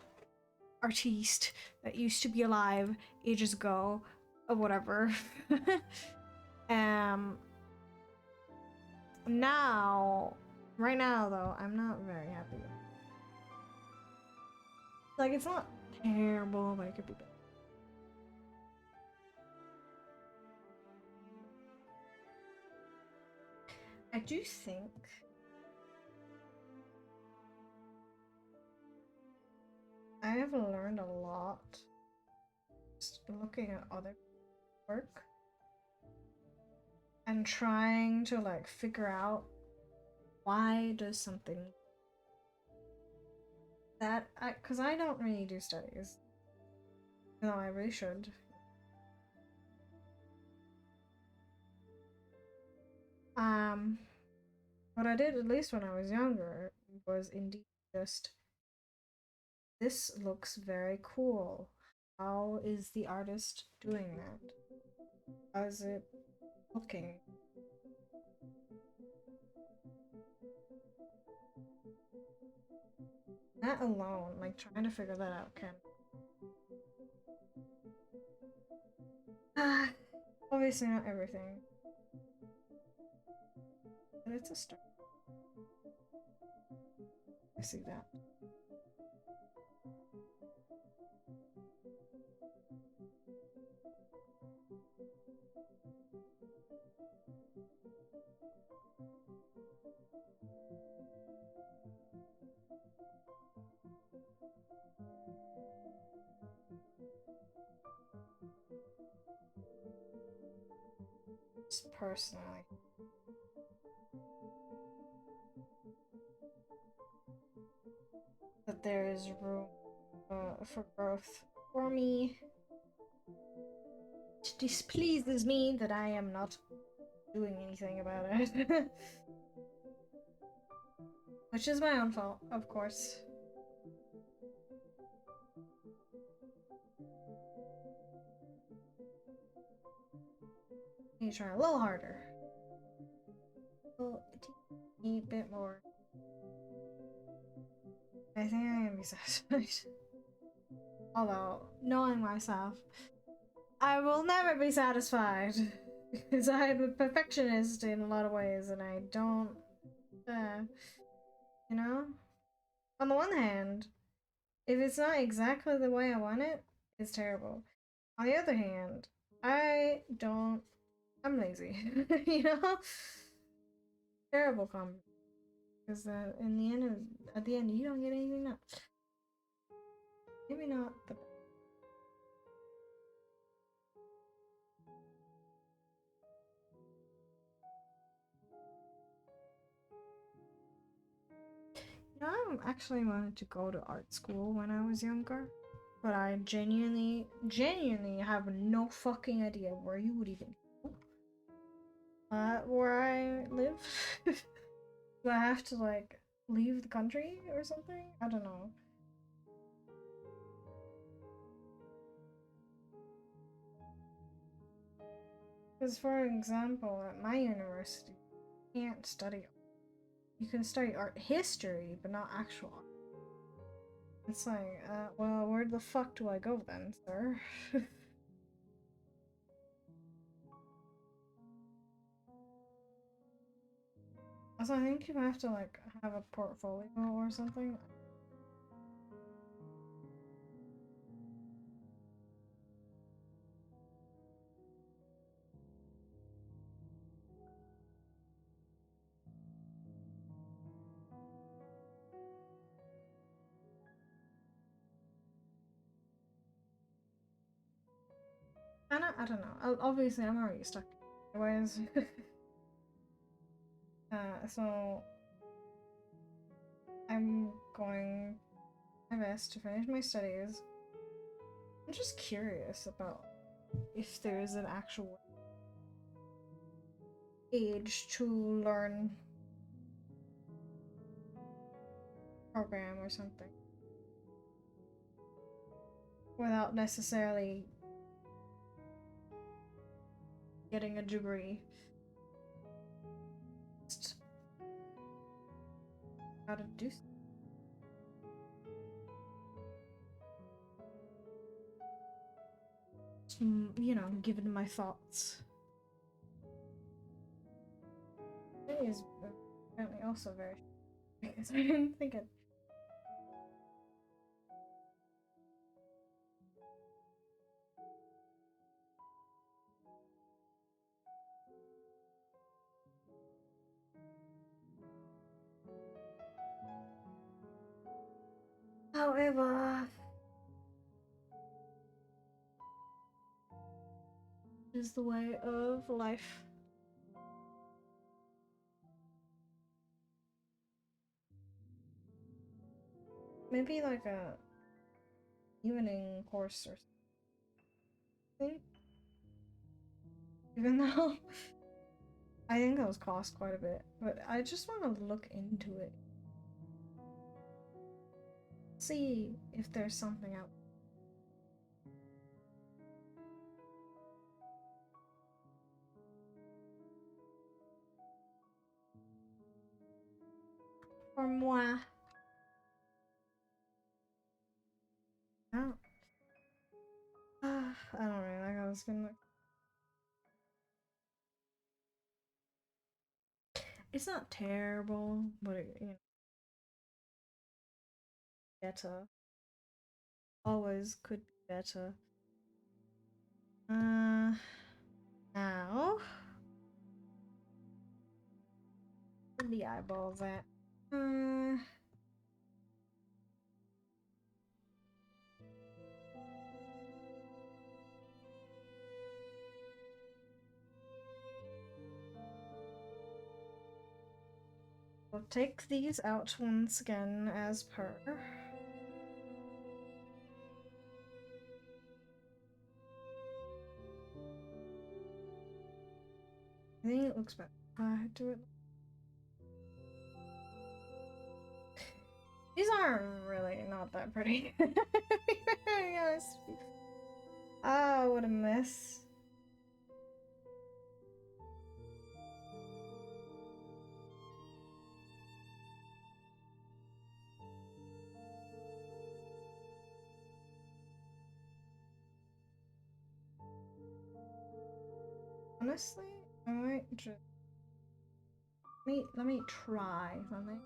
artiste that used to be alive ages ago, or whatever. Now, right now though, I'm not very happy with it. Like, it's not terrible, but it could be better. I do think I have learned a lot just looking at other work and trying to, like, figure out why does something that because I don't really do studies. No, I really should. What I did, at least when I was younger, was indeed just, this looks very cool. How is the artist doing that? How is it looking? That alone, like, trying to figure that out can. Obviously not everything. But it's a start. I see that. Just personally. That there is room for growth for me. It displeases me that I am not doing anything about it. Which is my own fault, of course. Need to try a little harder. A little teeny bit more. I think I'm gonna be satisfied. Although, knowing myself, I will never be satisfied. Because I'm a perfectionist in a lot of ways, and I don't, you know? On the one hand, if it's not exactly the way I want it, it's terrible. On the other hand, I'm lazy. You know? Terrible combo. because at the end, you don't get anything. Not maybe not the. You know, I actually wanted to go to art school when I was younger, but I genuinely have no fucking idea where you would even go. Where I live. Do I have to like leave the country or something? I don't know. Because for example, at my university, you can't study. You can study art history, but not actual art. It's like, well, where the fuck do I go then, sir? Also, I think you have to like have a portfolio or something. I don't know. Obviously, I'm already stuck. Anyways, so I'm going my best to finish my studies. I'm just curious about if there's an actual age to learn program or something without necessarily getting a degree. Just how to do you know, given my thoughts. It is apparently also very because I didn't think it. However, is the way of life. Maybe like a evening course or something. Even though I think those cost quite a bit, but I just want to look into it. See if there's something out. For moi. I don't really like how this can look. It's not terrible, but it, you know, better. Always could be better. Now. Where the eyeballs at? We'll take these out once again as per. I think it looks better. Do it. These are really not that pretty. To be very honest. Oh, what a mess. Honestly, I might just let me try something.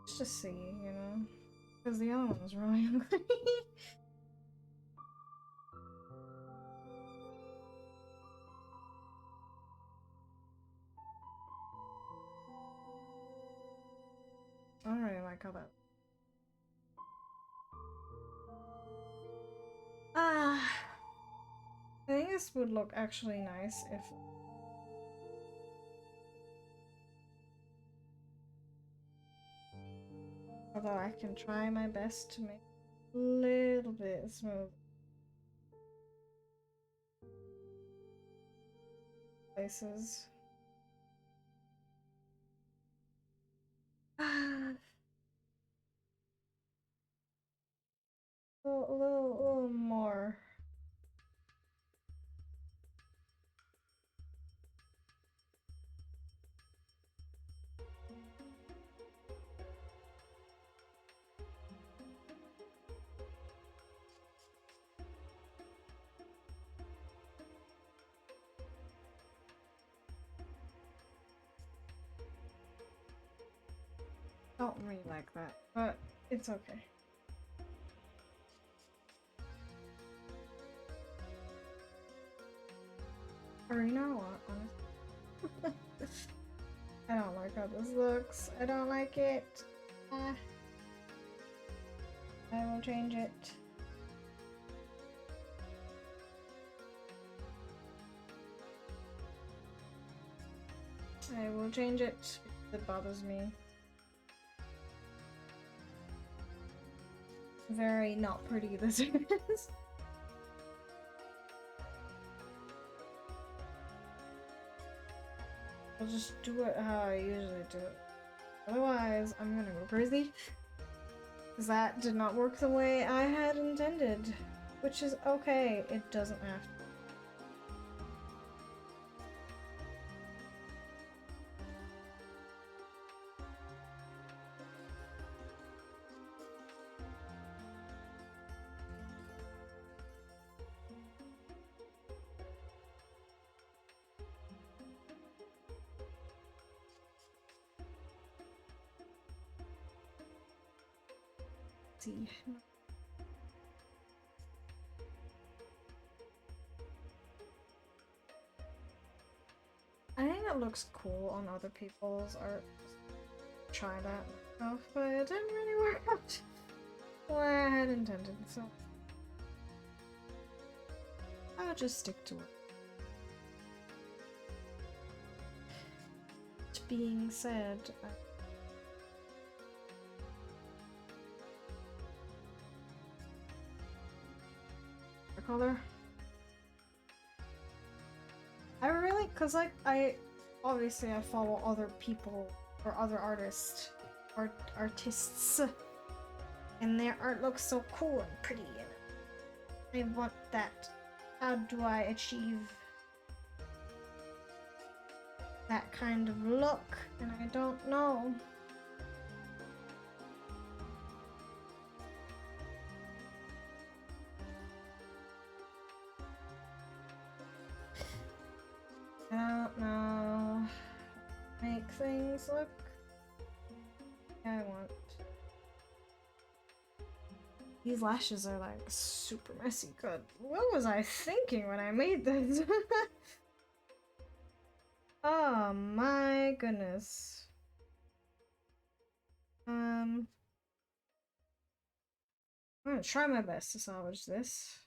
Let's just see, you know? Because the other one was really ugly. I don't really like how that. I think this would look actually nice if. Although I can try my best to make it a little bit smooth. Places. A little more. Don't really like that, but it's okay. Or you know what, honestly. I don't like how this looks. I don't like it. I will change it. I will change it because it bothers me. Very not pretty this is. I'll just do it how I usually do it. Otherwise, I'm gonna go crazy. Because that did not work the way I had intended. Which is okay, it doesn't have to. See. I think it looks cool on other people's art. Try that myself, but it didn't really work out the way I had intended, so I'll just stick to it. That being said, the color. I really, cause like obviously I follow other people or other artists, artists, and their art looks so cool and pretty, and I want that. How do I achieve that kind of look? And I don't know. I don't know. Make things look. I want. These lashes are like super messy. Good. What was I thinking when I made this? Oh my goodness. I'm gonna try my best to salvage this.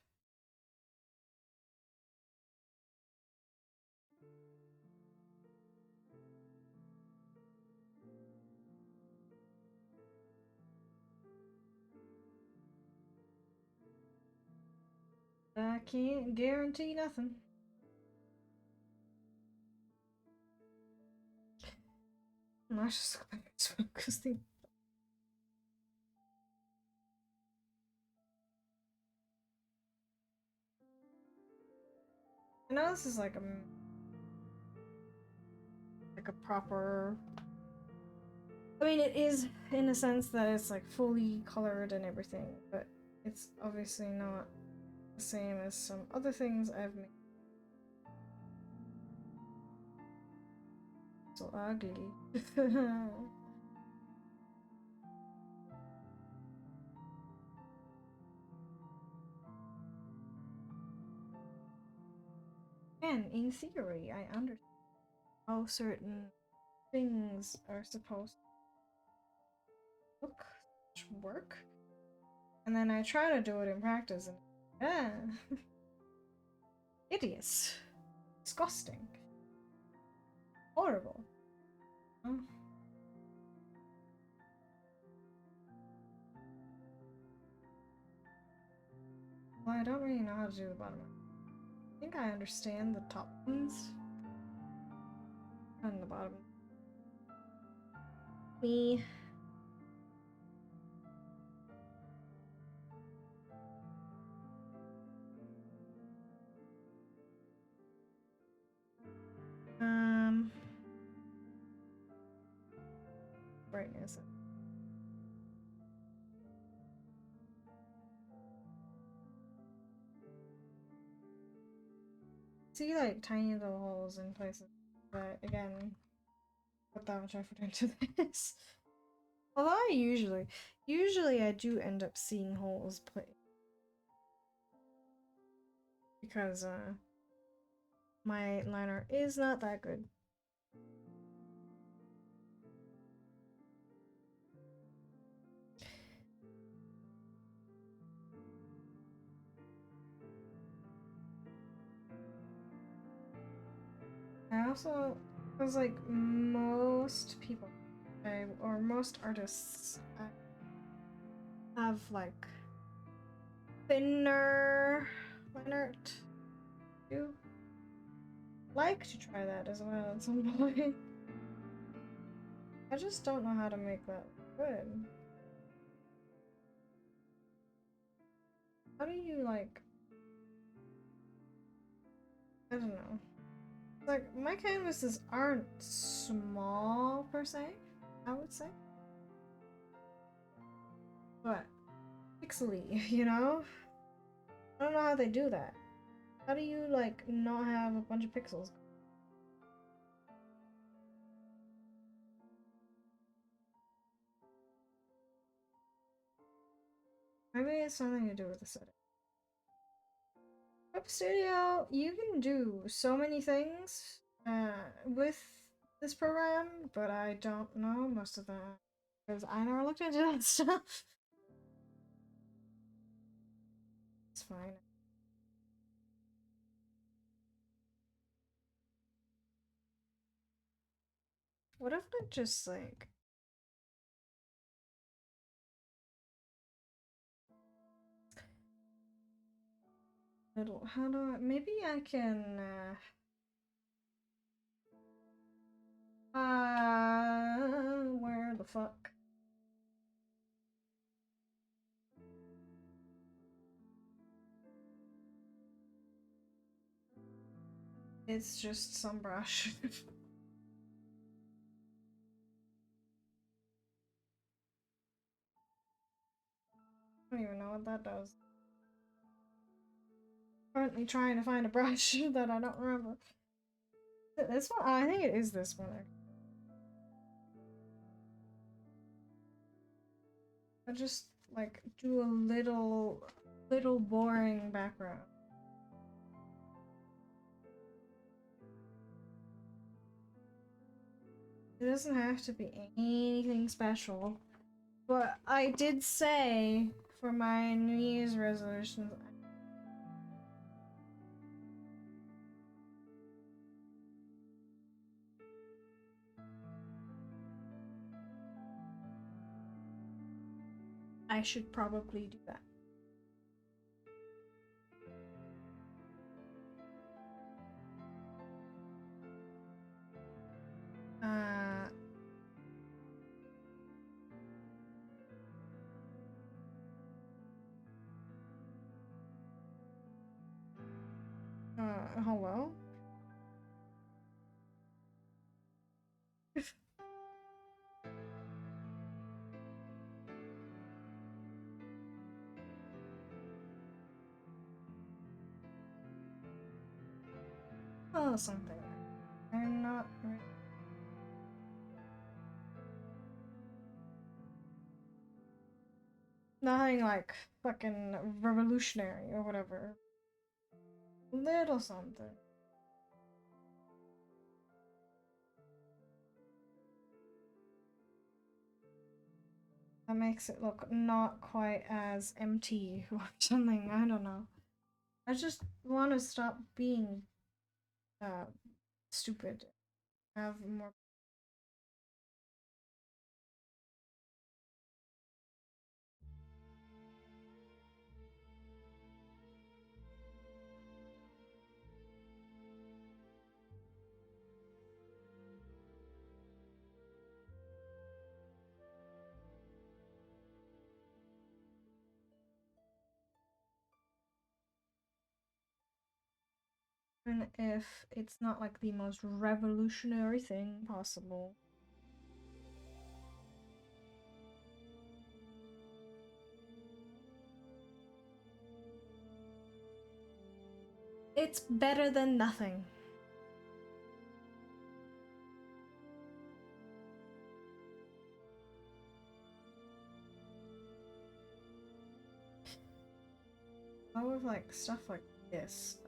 I can't guarantee nothing. I just look back at because they. I know this is like a proper. I mean, it is in a sense that it's like fully colored and everything, but it's obviously not the same as some other things I've made. So ugly. And in theory, I understand how certain things are supposed to work. And then I try to do it in practice and hideous. Disgusting. Horrible. Oh. Well, I don't really know how to do the bottom one. I think I understand the top ones. And the bottom. Me. Brightness. See, like, tiny little holes in places, but again, put that much effort into this. Although I usually I do end up seeing holes because my liner is not that good. I also, because like most people, or most artists, have like thinner liner art. Do like to try that as well at some point. I just don't know how to make that good. How do you like? I don't know. Like, my canvases aren't small per se, I would say. But pixely, you know? I don't know how they do that. How do you like not have a bunch of pixels? Maybe it's something to do with the setting. Up Studio, you can do so many things with this program, but I don't know most of them because I never looked into that stuff. It's fine. What if I just like little, how do I, maybe I can where the fuck? It's just some brush. I don't even know what that does. Currently trying to find a brush that I don't remember. This one? I think it is this one. I just like do a little boring background. It doesn't have to be anything special. But I did say for my New Year's resolutions, I should probably do that. Hello? Oh, something. I'm not. Nothing like fucking revolutionary or whatever. Little something. That makes it look not quite as empty or something. I don't know. I just want to stop being uh stupid. Have more. Even if it's not like the most revolutionary thing possible. It's better than nothing. All of like stuff like this,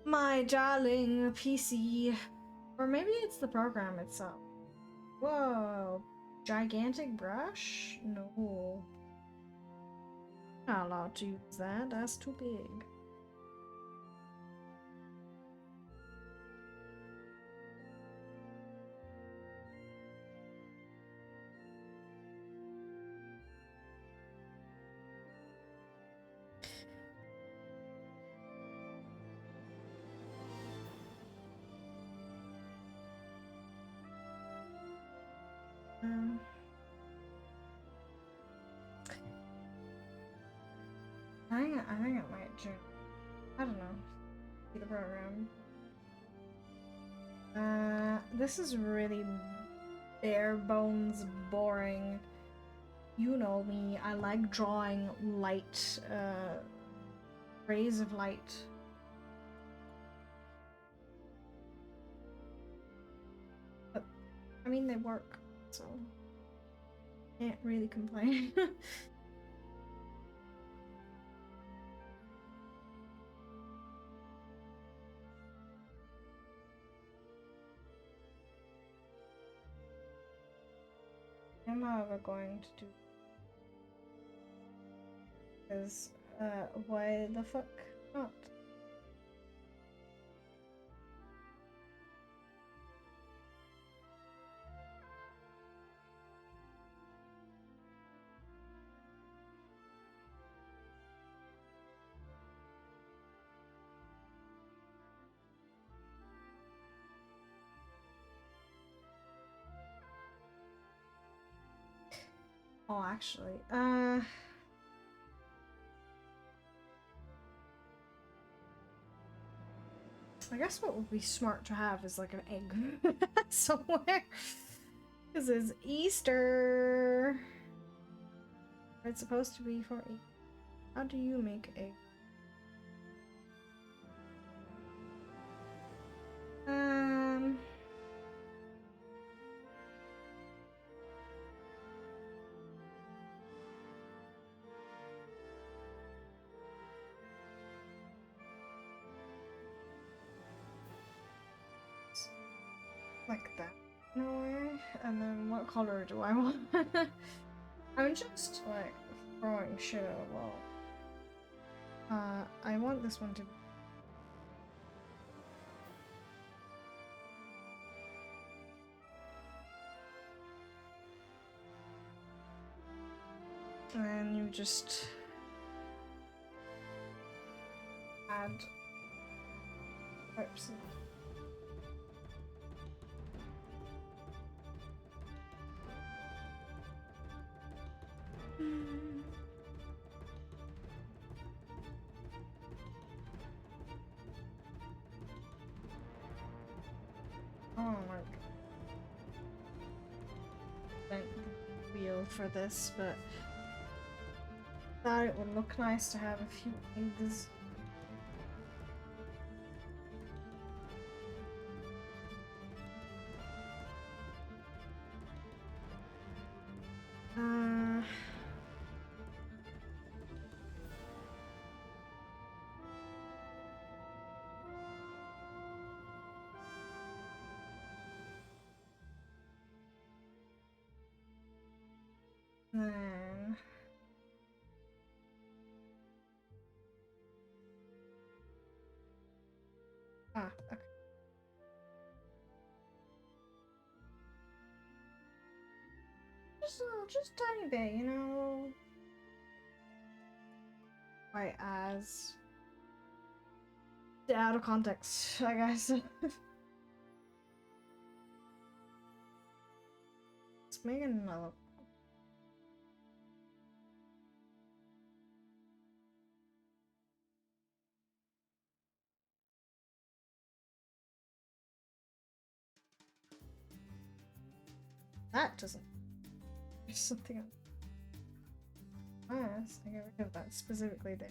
my darling PC. Or maybe it's the program itself. Whoa. Gigantic brush? No. Not allowed to use that. That's too big. I think it might change. I don't know. See the program. This is really bare bones boring. You know me. I like drawing light, rays of light. But I mean, they work, so can't really complain. I'm however going to do is why the fuck not? Oh, actually, I guess what would be smart to have is like an egg somewhere. Because it's Easter. It's supposed to be for Easter. How do you make egg? Like that in a way. And then what color do I want? I'm just like throwing shit at a wall. I want this one to be. And you just add pipes. Oh my god. Wheel for this, but thought it would look nice to have a few eggs. Then okay. Just tiny bit, you know. Quite as out of context, I guess. Let's make another. That doesn't. There's something else. Yes, I get rid of that specifically there.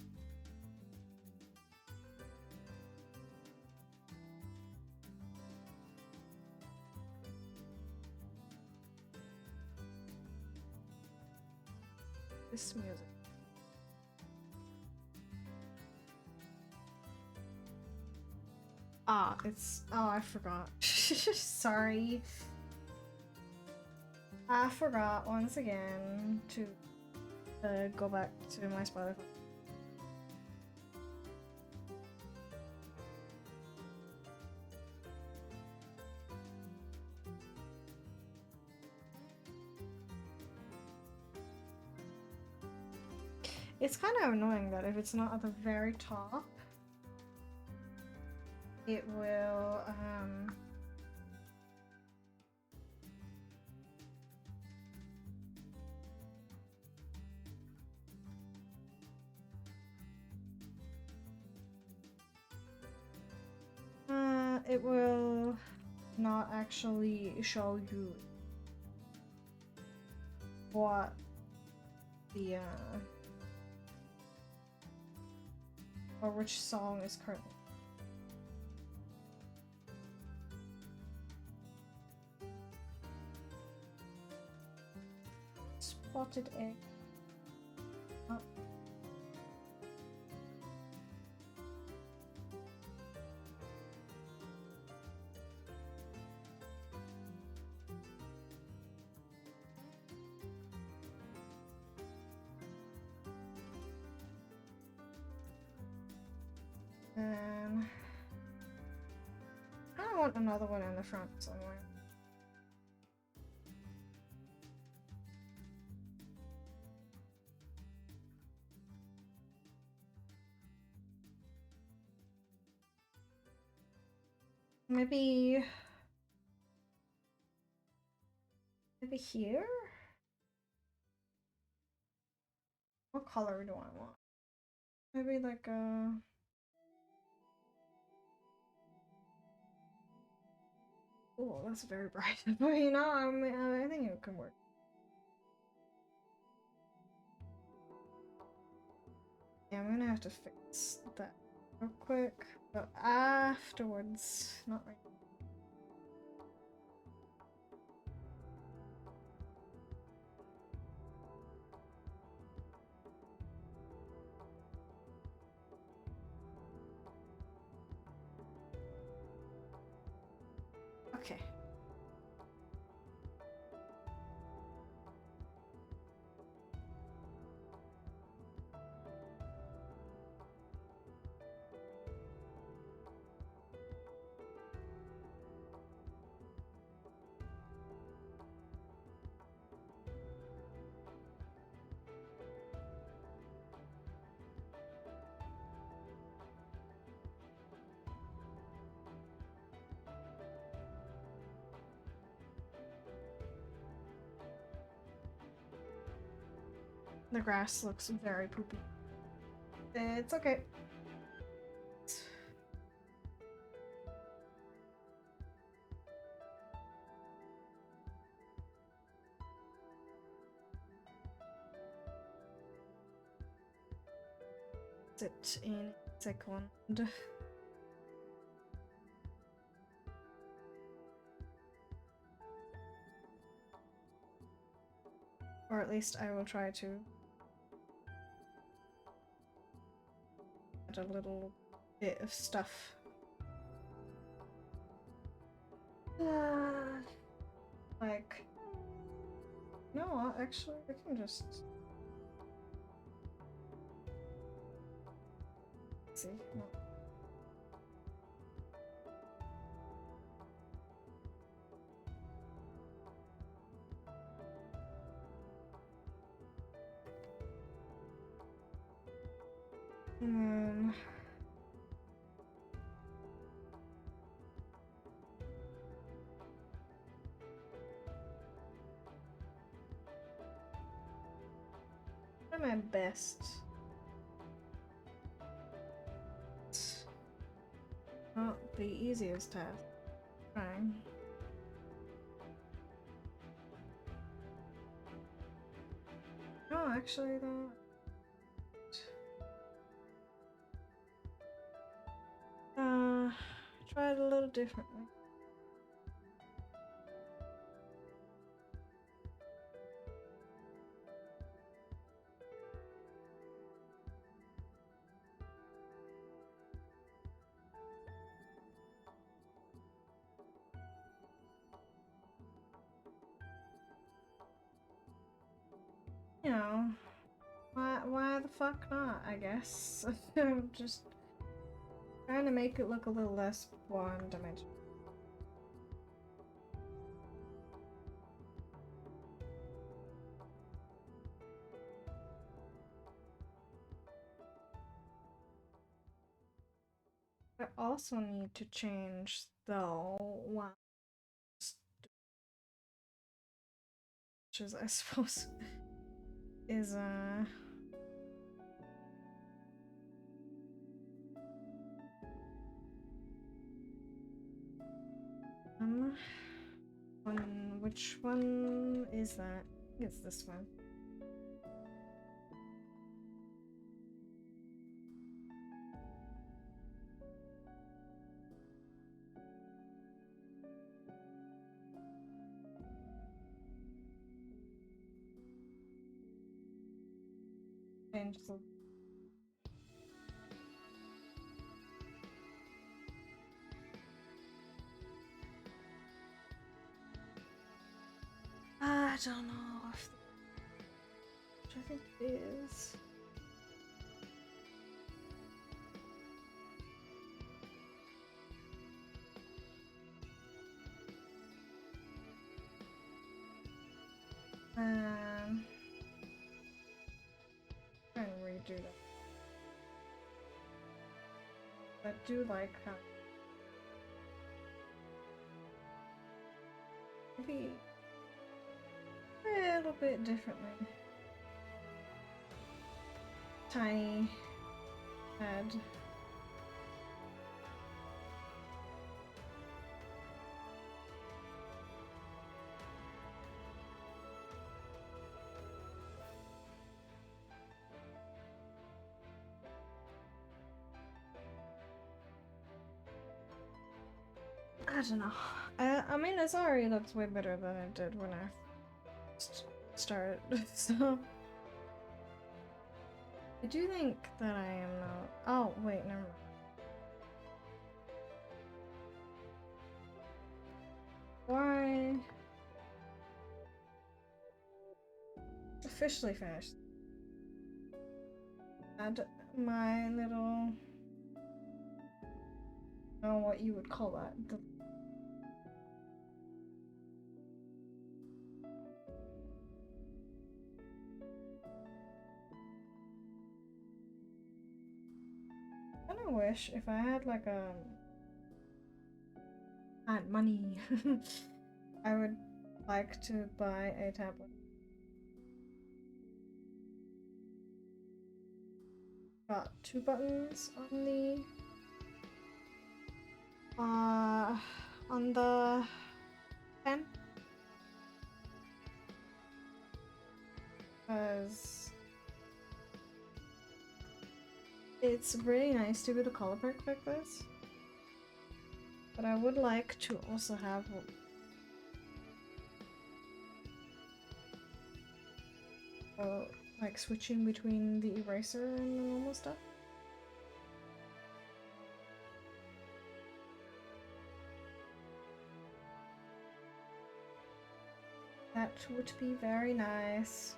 This music. It's. Oh, I forgot. Sorry. I forgot once again to go back to my Spotify. It's kind of annoying that if it's not at the very top, it will, it will not actually show you what the, or which song is currently. Spotted egg. Oh. I want another one in the front somewhere. Maybe here? What color do I want? Maybe like a... Oh, that's very bright. But you know, I think it can work. Yeah, I'm gonna have to fix that real quick, but afterwards, not right now. Okay. The grass looks very poopy. It's okay. Sit in a second. Or at least I will try to add a little bit of stuff. Like, No, actually, I can just see. No. Um, try my best. Not the easiest task. Trying. No, actually, though. Try it a little differently. You know, why the fuck not, I guess. Just trying to make it look a little less one-dimensional. I also need to change, though, one, which is, I suppose, is, which one is that? I think it's this one. Change the I don't know if which I think it is. Try and redo that. I do like how maybe a little bit differently. Tiny head. I don't know. I mean, it's already looks way better than it did when I started, so... I do think that I am not... Oh, wait, never mind. Why... Officially finished. Add my little... I don't know what you would call that. I kinda wish if I had like had money, I would like to buy a tablet. Got 2 buttons on the pen. Because it's really nice to be able to color pick like this. But I would like to also have like switching between the eraser and the normal stuff. That would be very nice.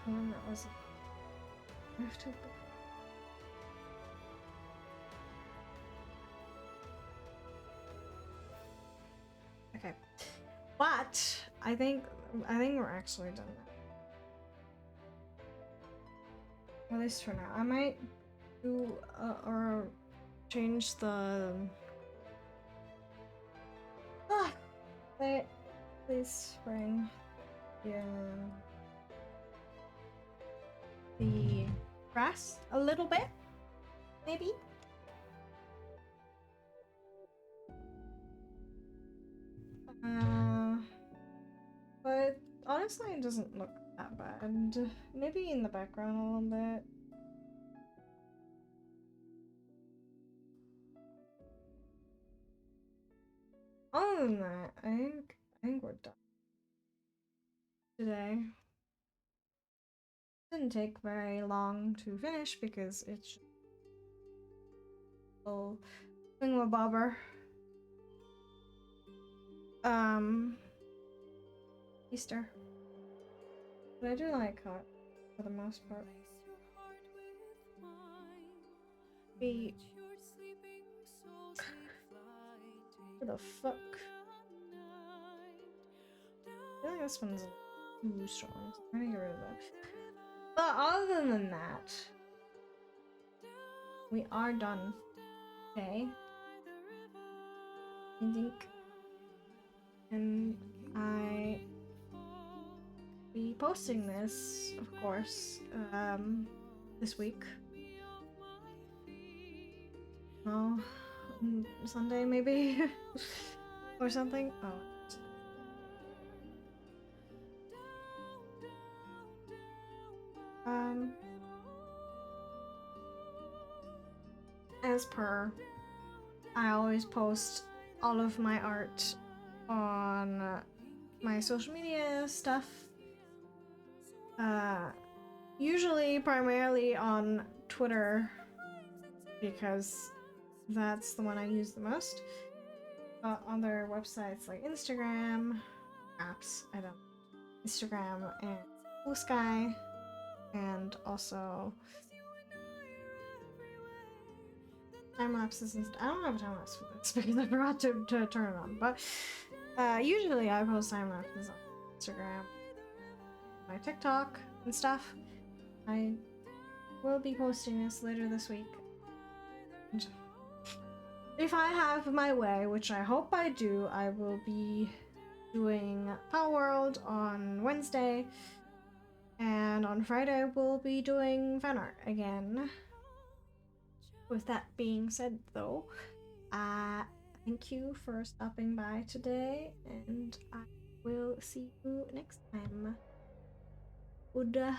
One that was. I have to. Okay, but I think we're actually done now. At least for now. I might do or change the. Wait, please bring the grass a little bit, maybe. But honestly, it doesn't look that bad. Maybe in the background a little bit. Other than that, I think we're done today. Didn't take very long to finish because it's a thingamabobber. Easter. But I do like hot for the most part. Wait. What the fuck? I feel like this one's too strong. I'm gonna get rid of that. But other than that, we are done today. I think. And I be posting this, of course, this week. Oh, Sunday maybe? Or something? Oh. As per, I always post all of my art on my social media stuff. Usually primarily on Twitter because that's the one I use the most. Other websites like Instagram, apps, Instagram and Blue Sky, and also time lapses and I don't have a time lapse for this because I forgot to turn it on. But usually I post time lapses on Instagram, my TikTok and stuff. I will be posting this later this week. And if I have my way, which I hope I do, I will be doing Power World on Wednesday, and on Friday we'll be doing fan art again. With that being said, though, thank you for stopping by today, and I will see you next time. Goodbye.